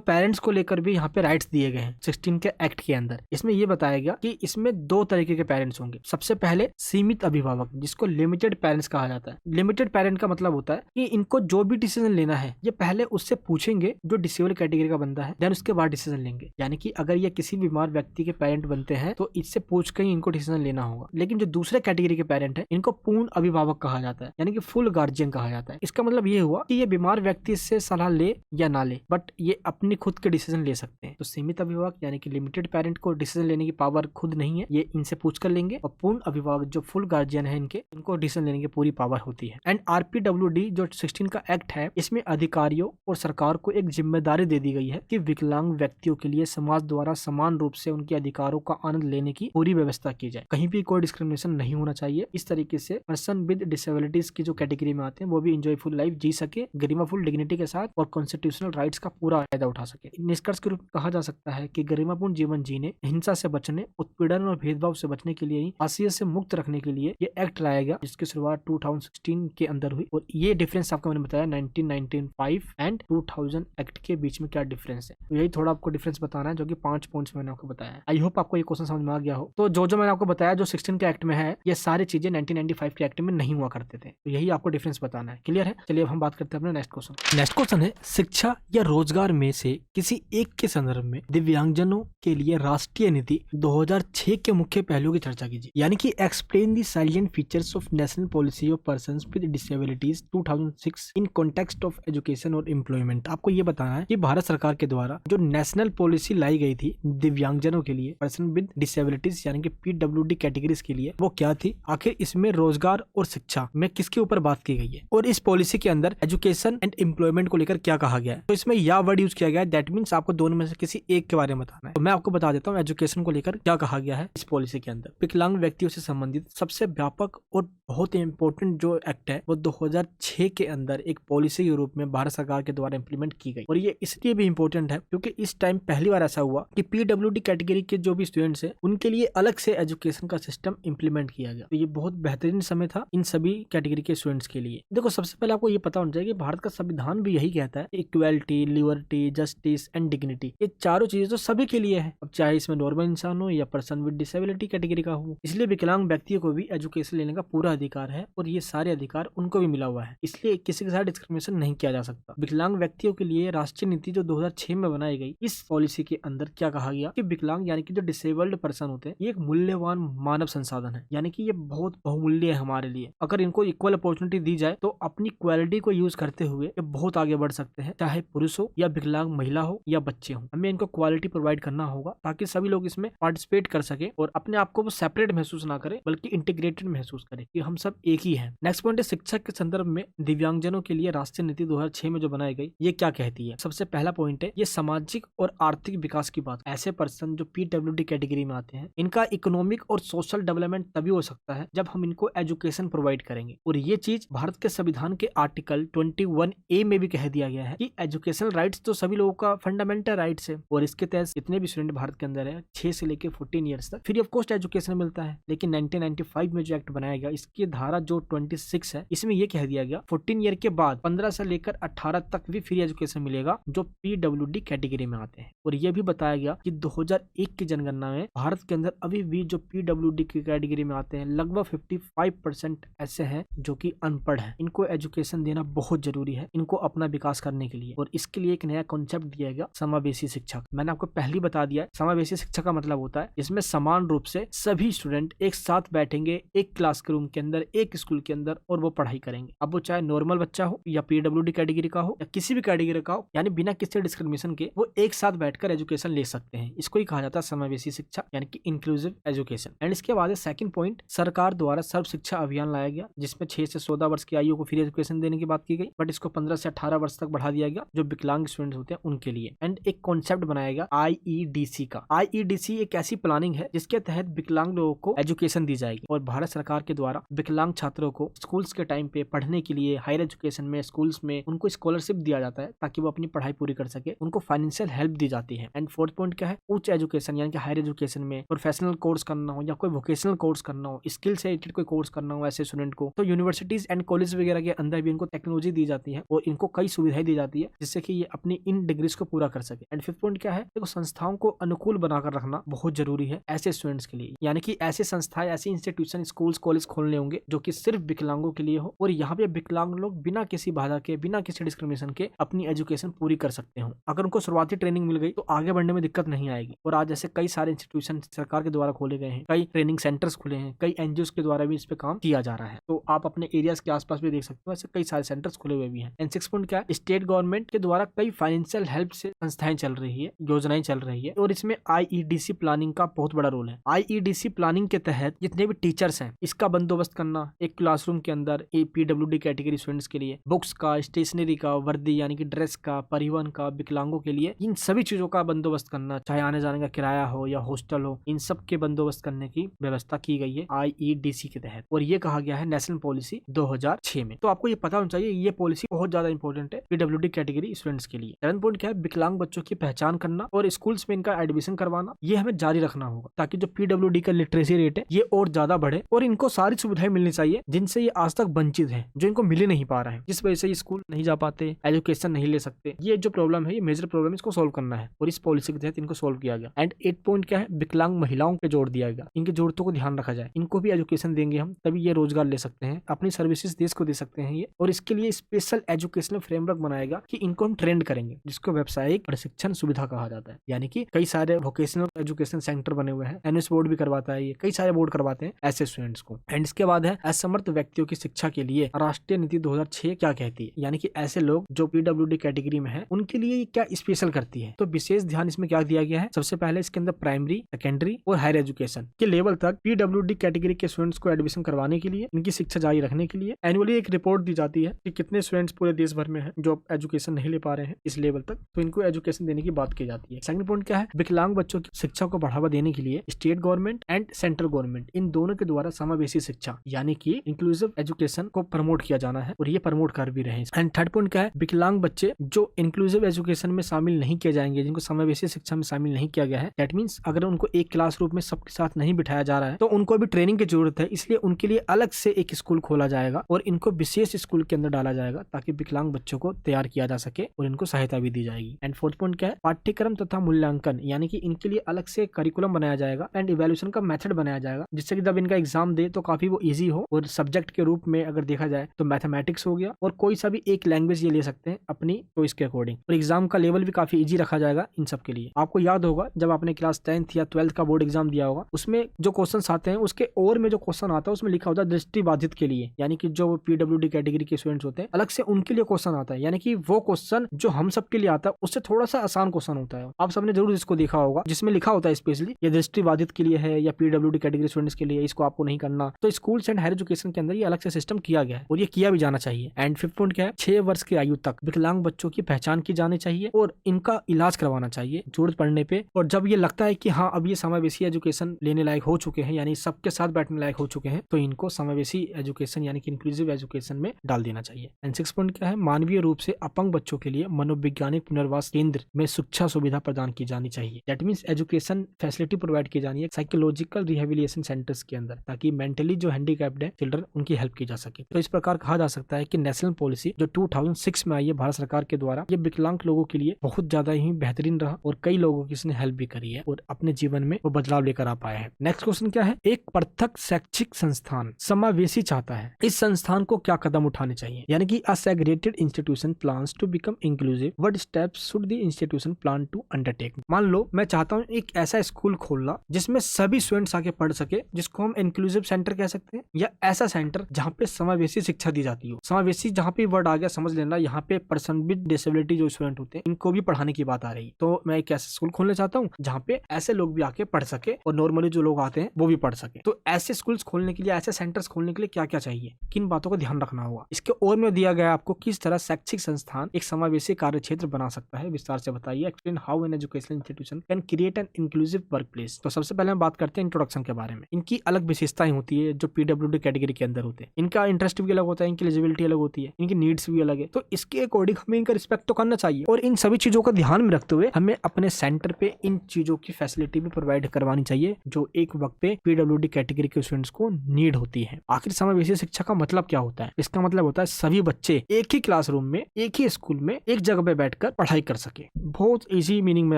पेरेंट्स को लेकर भी यहाँ पे राइट्स दिए गए हैं 16 के एक्ट के अंदर। इसमें ये बताया गया कि इसमें 2 तरीके के पेरेंट्स होंगे। सबसे पहले सीमित अभिभावक, जिसको लिमिटेड पेरेंट्स कहा जाता है। लिमिटेड पेरेंट का मतलब होता है कि इनको जो भी डिसीजन लेना है ये पहले उससे पूछेंगे जो डिसेबल कैटेगरी का बंदा है, देन उसके बाद डिसीजन लेंगे। यानी कि अगर ये किसी बीमार व्यक्ति के पेरेंट बनते हैं तो इससे पूछ कर ही इनको डिसीजन लेना होगा। लेकिन जो दूसरे कैटेगरी के पेरेंट है इनको पूर्ण अभिभावक कहा जाता है, यानी कि फुल गार्जियन कहा जाता है। इसका मतलब ये हुआ कि ये बीमार व्यक्ति से सलाह ले या ना ले, बट ये अपनी खुद के डिसीजन ले सकते हैं। तो सीमित अभिभावक यानी कि लिमिटेड पेरेंट को डिसीजन लेने की पावर खुद नहीं है, ये इनसे पूछ कर लेंगे, और पूर्ण अभिभावक जो फुल गार्जियन है इनको डिसीजन लेने की पूरी पावर होती है। एंड आरपीडब्ल्यूडी जो 16 का एक्ट है, इसमें अधिकारियों और सरकार को एक जिम्मेदारी दे दी गई है कि विकलांग व्यक्तियों के लिए समाज द्वारा समान रूप से उनके अधिकारों का आनंद लेने की पूरी व्यवस्था की जाए। कहीं भी कोई डिस्क्रिमिनेशन नहीं होना चाहिए। इस तरीके से पर्सन विद डिसेबिलिटीज की जो कैटेगरी में आते हैं वो भी एंजॉयफुल लाइफ जी सके, गरिमाफुल डिग्निटी के साथ, और कॉन्स्टिट्यूशनल राइट्स का पूरा फायदा उठा सके। निष्कर्ष के रूप में कहा जा सकता है कि गरिमापूर्ण जीवन जीने, हिंसा से बचने, उत्पीड़न और भेदभाव से बचने के लिए ही, हाशिए से मुक्त रखने के लिए ये एक्ट लाया गया, जिसकी शुरुआत 2016 के अंदर हुई। और ये डिफरेंस आपको मैंने बताया 1995 एंड 2000 एक्ट के बीच में क्या डिफरेंस है। तो यही थोड़ा आपको डिफरेंस बताना है, जो कि 5 पॉइंट्स मैंने आपको बताया है। आई होप आपको ये क्वेश्चन समझ में आ गया हो। तो जो मैंने आपको बताया जो 16 के एक्ट में है, ये सारी चीजें 1995 के एक्ट में नहीं हुआ करते थे। तो यही आपको डिफरेंस बताना है। क्लियर है? चलिए अब हम बात करते हैं अपने नेक्स्ट क्वेश्चन। नेक्स्ट क्वेश्चन है, शिक्षा या रोजगार में से किसी एक के संदर्भ में दिव्यांग दिव्यांगजनों के लिए राष्ट्रीय नीति 2006 के मुख्य पहलुओं की चर्चा कीजिए। यानी कि explain the salient features of national policy of persons with disabilities 2006 in context of education और एम्प्लॉयमेंट। आपको ये बताना है कि भारत सरकार के द्वारा जो नेशनल पॉलिसी लाई गई थी दिव्यांगजनों के लिए, पर्सन विद डिसेबिलिटीज यानी कि PWD कैटेगरीज के लिए, वो क्या थी, आखिर इसमें रोजगार और शिक्षा में किसके ऊपर बात की गई है, और इस पॉलिसी के अंदर एजुकेशन एंड एम्प्लॉयमेंट को लेकर क्या कहा गया है। तो इसमें या वर्ड यूज किया गया है, दैट मीन्स आपको दोनों में से किसी एक के बारे में बताना है। तो मैं आपको बता देता हूँ एजुकेशन को लेकर क्या कहा गया है इस पॉलिसी के अंदर। विकलांग व्यक्तियों से संबंधित सबसे व्यापक और बहुत ही इंपॉर्टेंट जो एक्ट है वो 2006 के अंदर एक पॉलिसी के रूप में भारत सरकार के द्वारा इंप्लीमेंट की गई। और ये इसलिए भी इंपॉर्टेंट है क्योंकि इस टाइम पहली बार ऐसा हुआ कि PWD कैटेगरी के जो भी स्टूडेंट्स हैं उनके लिए अलग से एजुकेशन का सिस्टम इंप्लीमेंट किया गया। तो ये बहुत बेहतरीन समय था इन सभी कैटेगरी के स्टूडेंट्स के लिए। देखो, सबसे पहले आपको ये पता होना चाहिए कि भारत का संविधान भी यही कहता है, equality, liberty, justice and dignity, ये चारों चीजें तो सभी के लिए है, अब चाहे इसमें नॉर्मल इंसान हो या पर्सन विद डिसेबिलिटी कैटेगरी का हो। इसलिए विकलांग व्यक्तियों को भी एजुकेशन लेने का पूरा अधिकार है और ये सारे अधिकार उनको भी मिला हुआ है, इसलिए किसी के साथ डिस्क्रिमिनेशन नहीं किया जा सकता। विकलांग व्यक्तियों के लिए राष्ट्रीय नीति जो 2006 में बनाई गई, इस पॉलिसी के अंदर क्या कहा गया कि विकलांग यानी कि जो डिसेबल्ड पर्सन होते हैं ये एक मूल्यवान मानव संसाधन है, यानी कि ये बहुत बहुमूल्य है हमारे लिए। अगर इनको इक्वल अपॉर्चुनिटी दी जाए तो अपनी क्वालिटी को यूज करते हुए ये बहुत आगे बढ़ सकते हैं, चाहे पुरुष हो या विकलांग महिला हो या बच्चे हो। हमें इनको क्वालिटी प्रोवाइड करना होगा ताकि सभी लोग इसमें पार्टिसिपेट कर सके और अपने आप को वो सेपरेट महसूस ना करे बल्कि इंटीग्रेटेड महसूस करे कि हम सब एक ही हैं। नेक्स्ट पॉइंट है शिक्षा के संदर्भ में दिव्यांगजनों के लिए राष्ट्रीय नीति 2006 में जो बनाई गई ये क्या कहती है। सबसे पहला पॉइंट है ये सामाजिक और आर्थिक विकास की बात। ऐसे पर्सन जो PWD कैटेगरी में आते हैं इनका इकोनॉमिक और सोशल डेवलपमेंट तभी हो सकता है जब हम इनको एजुकेशन प्रोवाइड करेंगे। और ये चीज भारत के संविधान के आर्टिकल 21A में भी कह दिया गया है कि एजुकेशनल राइट्स तो सभी लोगों का फंडामेंटल राइट्स है और इसके तहत जितने भी स्टूडेंट भारत के अंदर है 6 से लेकर 14 ईयर्स तक फ्री ऑफ कॉस्ट एजुकेशन मिलता है। लेकिन 1995 में जो एक्ट बनाया गया इसकी धारा जो 26 है इसमें यह कह दिया गया 14 ईयर के बाद 15 से लेकर 18 तक भी फ्री एजुकेशन मिलेगा जो PWD कैटेगरी में आते हैं। और यह भी बताया गया कि 2001 की जनगणना में भारत के अंदर अभी भी जो PWD की कैटेगरी में आते हैं लगभग 55% ऐसे हैं जो कि अनपढ़ हैं। इनको एजुकेशन देना बहुत जरूरी है इनको अपना विकास करने के लिए। और इसके लिए एक नया कॉन्सेप्ट दिया गया समावेशी शिक्षा। मैंने आपको पहले बता दिया है समावेशी शिक्षा का मतलब होता है इसमें समान रूप से सभी स्टूडेंट एक साथ बैठेंगे एक क्लास के रूम के अंदर एक स्कूल के अंदर और वो पढ़ाई करेंगे। अब वो चाहे नॉर्मल बच्चा हो या PWD कैटेगरी का हो या किसी भी कैटेगरी का हो, यानी बिना किसी डिस्क्रिमिनेशन के वो एक साथ बैठकर एजुकेशन ले सकते हैं। इसको ही कहा जाता है समावेशी शिक्षा यानी कि इंक्लूसिव एजुकेशन। एंड इसके बाद सेकंड पॉइंट, सरकार द्वारा सर्व शिक्षा अभियान लाया गया जिसमें 6 से 14 वर्ष की आयु को फ्री एजुकेशन देने की बात की गई, बट इसको 15 से 18 वर्ष तक बढ़ा दिया गया जो विकलांग स्टूडेंट्स होते हैं उनके लिए। एंड एक कॉन्सेप्ट बनाया गया IEDC का। IEDC एक ऐसी प्लानिंग है जिसके तहत विकलांग लोगों को एजुकेशन दी जाएगी और भारत सरकार के द्वारा विकलांग छात्रों को स्कूल्स के टाइम पे पढ़ने के लिए हायर एजुकेशन में स्कूल्स में उनको स्कॉलरशिप दिया जाता है ताकि वो अपनी पढ़ाई पूरी कर सके, उनको फाइनेंशियल हेल्प दी जाती है। एंड फोर्थ पॉइंट क्या है, उच्च एजुकेशन यानी कि हायर एजुकेशन में प्रोफेशनल कोर्स करना हो या कोई वोकेशनल कोर्स करना हो, स्किल से रिलेटेड कोई कोर्स करना हो ऐसे स्टूडेंट को, तो यूनिवर्सिटीज एंड कॉलेज वगैरह के अंदर भी इनको टेक्नोलॉजी दी जाती है और इनको कई सुविधाएं दी जाती है जिससे कि ये अपनी इन डिग्रीज को पूरा कर सके। एंड फिफ्थ पॉइंट क्या है, देखो संस्थाओं को अनुकूल बनाकर रखना बहुत जरूरी है ऐसे स्टूडेंट्स के लिए, यानी कि ऐसे संस्थाएं ऐसी इंस्टीट्यूशन स्कूल्स कॉलेज खोलने होंगे जो कि सिर्फ विकलांगों के लिए हो और यहाँ पे विकलांग लोग बिना किसी बाधा के बिना किसी डिस्क्रिमिनेशन के अपनी एजुकेशन पूरी कर सकते हो। अगर उनको शुरुआती ट्रेनिंग मिल गई तो आगे बढ़ने में दिक्कत नहीं आएगी। और आज ऐसे कई सारे इंस्टीट्यूशन सरकार के द्वारा खोले गए हैं, कई ट्रेनिंग सेंटर्स खुले हैं, कई NGOs के द्वारा भी इस पे काम किया जा रहा है। तो आप अपने एरियाज के आसपास भी देख सकते हो ऐसे कई सारे सेंटर्स खुले हुए भी हैं। एंड सिक्स पॉइंट क्या है, स्टेट गवर्नमेंट के द्वारा कई फाइनेंशियल हेल्प से संस्थाएं चल रही है, योजनाएं चल रही है और इसमें IEDC प्लानिंग का बहुत बड़ा रोल है। IEDC प्लानिंग के तहत जितने भी टीचर्स हैं इसका बंदोबस्त करना एक क्लासरूम के अंदर PWD कैटेगरी स्टूडेंट्स के लिए, बुक्स का, स्टेशनरी का, वर्दी यानी कि ड्रेस का, परिवहन का, विकलांगों के लिए इन सभी चीजों का बंदोबस्त करना, चाहे आने जाने का किराया हो या हॉस्टल हो, इन सब के बंदोबस्त करने की व्यवस्था की गई है IEDC के तहत और ये कहा गया है नेशनल पॉलिसी 2006 में। तो आपको ये पता होना चाहिए ये पॉलिसी बहुत ज्यादा इंपॉर्टेंट है PWD कैटेगरी स्टूडेंट्स के लिए। सेवन पॉइंट क्या है, विकलांग बच्चों की पहचान करना और स्कूल्स में इनका एडमिशन करवाना, ये हमें जारी रखना होगा ताकि जो PWD का लिटरेसी रेट है ये और ज्यादा बढ़े और इनको सारी सुविधाएं मिलनी चाहिए जिनसे ये आज तक वंचित है, जो इनको मिल नहीं पा रहा है, जिस वजह से ये स्कूल नहीं जा पाते, एजुकेशन नहीं ले सकते। ये जो प्रॉब्लम है ये मेजर प्रॉब्लम, इसको सोल्व करना है और इस पॉलिसी के तहत इनको सोल्व किया गया। एंड 8 पॉइंट क्या है, विकलांग महिलाओं पे जोर दिया गया, इनकी जरूरतों को ध्यान रखा जाए, इनको भी एजुकेशन देंगे हम तभी ये रोजगार ले सकते हैं, अपनी सर्विसेज देश को दे सकते हैं ये। और इसके लिए स्पेशल एजुकेशनल फ्रेमवर्क बनाएगा कि इनको हम ट्रेंड करेंगे जिसको व्यावसायिक प्रशिक्षण सुविधा कहा जाता है। यानी कि कई सारे वोकेशनल एजुकेशन सेंटर बने हुए हैं, एनएस बोर्ड भी करवाता है, ये कई सारे बोर्ड करवाते हैं ऐसे स्टूडेंट्स को। एंड इसके बाद है असमर्थ व्यक्तियों की शिक्षा के लिए राष्ट्रीय नीति 2006 क्या कहती है, यानी कि ऐसे लोग जो पीडब्ल्यूडी कैटेगरी में है उनके लिए क्या स्पेशल करती है। तो विशेष ध्यान इसमें क्या दिया गया है, सबसे पहले इसके अंदर प्राइमरी, सेकेंडरी और हायर एजुकेशन के लेवल तक पीडब्ल्यूडी कैटेगरी के स्टूडेंट्स को एडमिशन करवाने के लिए, इनकी शिक्षा जारी रखने के लिए एनुअली एक रिपोर्ट दी जाती है कि कितने स्टूडेंट्स पूरे देश भर में है जो एजुकेशन नहीं ले पा रहे हैं इस लेवल तक, तो इनको एजुकेशन देने की बात की जाती है। सेकंड पॉइंट क्या है, विकलांग बच्चों की शिक्षा को बढ़ावा देने के लिए state government and central government in दोनों के द्वारा समावेशी शिक्षा यानी कि इंक्लूसिव एजुकेशन को प्रमोट किया जाना है और ये प्रमोट कर भी रहे हैं। एंड थर्ड पॉइंट क्या है, विकलांग बच्चे जो इंक्लूसिव एजुकेशन में शामिल नहीं किए जाएंगे, जिनको समावेशी शिक्षा में शामिल नहीं किया गया है, दैट मींस अगर उनको एक क्लासरूम में सबके साथ नहीं बिठाया जा रहा है तो उनको भी ट्रेनिंग की जरूरत है, इसलिए उनके लिए अलग से एक स्कूल खोला जाएगा और इनको विशेष स्कूल के अंदर डाला जाएगा ताकि विकलांग बच्चों को तैयार किया जा सके और इनको सहायता भी दी जाएगी। एंड फोर्थ पॉइंट क्या है, पाठ्यक्रम तथा मूल्यांकन यानी कि इनके लिए अलग से करिकुलम बनाया जाएगा एंड इवैल्यूएशन का मेथड बनाया जाएगा, जिससे कि जब इनका एग्जाम दे तो काफी वो इजी हो। और सब्जेक्ट के रूप में अगर देखा जाए तो मैथमेटिक्स हो गया और कोई सा भी एक लैंग्वेज ये ले सकते हैं अपनी चॉइस के अकॉर्डिंग, और एग्जाम का लेवल भी काफी इजी रखा जाएगा इन सब के लिए। आपको याद होगा जब आपने क्लास 10th या 12th का बोर्ड एग्जाम दिया होगा, उसमें जो क्वेश्चन आते हैं उसके और में जो क्वेश्चन आता है उसमें लिखा होता है दृष्टिबाधित के लिए, यानी कि जो पीडब्ल्यूडी कैटेगरी के स्टूडेंट्स होते हैं अलग से उनके लिए क्वेश्चन आता है, यानी कि वो क्वेश्चन जो हम सब के लिए आता है उससे थोड़ा सा आसान क्वेश्चन होता है। आप सबने जरूर इसको देखा होगा जिसमें लिखा होता है स्पेशली ये दृष्टिबाधित के लिए है या पीडब्ल्यूडी कैटेगरी स्टूडेंट्स के लिए, इसको आपको नहीं करना। तो स्कूल्स एंड हायर एजुकेशन के अंदर ये अलग से सिस्टम किया गया है और ये किया भी जाना चाहिए। एंड फिफ्थ पॉइंट क्या है, 6 वर्ष की आयु तक विकलांग बच्चों की पहचान की जानी चाहिए और इनका इलाज करवाना चाहिए जरूरत पड़ने पे, और जब ये लगता है कि हाँ अब ये समावेशी एजुकेशन लेने लायक हो चुके हैं, यानी सबके साथ बैठने लायक हो चुके हैं, तो इनको समावेशी एजुकेशन यानी कि इंक्लूसिव एजुकेशन में डाल देना चाहिए। एंड सिक्स पॉइंट क्या है, मानवीय रूप से अपंग बच्चों के लिए मनोवैज्ञानिक पुनर्वास केंद्र में शिक्षा सुविधा प्रदान की जानी चाहिए। That means education facility provide की जानी है साइकोलॉजिकल रिहेबिलिटेशन सेंटर्स के अंदर, ताकि मेंटली जो हैंडीकैप्ड है चिल्ड्रन उनकी हेल्प की जा सके। तो इस प्रकार कहा जा सकता है कि नेशनल पॉलिसी जो 2006 में आई है भारत सरकार के द्वारा, ये विकलांग लोगों के लिए बहुत ज्यादा ही बेहतरीन रहा और कई लोगों की इसने हेल्प भी करी है और अपने जीवन में वो बदलाव लेकर आ पाए हैं। नेक्स्ट क्वेश्चन क्या है, एक पृथक शैक्षिक संस्थान समावेशी चाहता है, इस संस्थान को क्या कदम उठाने चाहिए, यानी कि a segregated institution plans to become inclusive, what steps should the institution plan to undertake. मान लो मैं चाहता हूँ एक ऐसा स्कूल खोलना जिसमें सभी स्टूडेंट्स आके पढ़ सके, जिसको हम इंक्लूसिव सेंटर कह सकते हैं, या ऐसा सेंटर जहाँ पे समावेशी शिक्षा दी जाती हो। समावेशी जहाँ पे वर्ड आ गया समझ लेना, यहाँ पे पर्सन विद डिसेबिलिटी जो स्टूडेंट होते हैं इनको भी पढ़ाने की बात आ रही। तो मैं एक ऐसा स्कूल खोलना चाहता हूँ जहाँ पे ऐसे लोग भी आके पढ़ सके और नॉर्मली जो लोग आते हैं वो भी पढ़ सके। तो ऐसे स्कूल्स खोलने के लिए, ऐसे सेंटर्स खोलने के लिए क्या क्या चाहिए, किन बातों का ध्यान रखना होगा, इसके और में दिया गया आपको किस तरह शैक्षिक संस्थान एक समावेशी कार्य क्षेत्र बना सकता है, विस्तार से बताइए। Explain how an educational institution can create an inclusive workplace. तो सबसे पहले हम बात करते हैं इंट्रोडक्शन के बारे में। इनकी अलग विशेषताएं होती है जो पीडब्ल्यूडी कैटेगरी के अंदर होते हैं, इनका इंटरेस्ट भी अलग होता है, इनकी एलिजिबिलिटी अलग होती है, इनकी नीड्स भी अलग है। तो इसके अकॉर्डिंग हमें इनका रिस्पेक्ट तो करना चाहिए और इन सभी चीजों का ध्यान में रखते हुए हमें अपने सेंटर पे इन चीजों की फैसिलिटी भी प्रोवाइड करवानी चाहिए जो एक वक्त पे पीडब्ल्यूडी कैटेगरी के स्टूडेंट्स को नीड होती है। आखिर समावेशी शिक्षा का मतलब क्या होता है, इसका मतलब होता है सभी बच्चे एक ही क्लासरूम में, एक ही स्कूल में, एक जगह पे बैठकर पढ़ाई कर सके। बहुत इजी मीनिंग में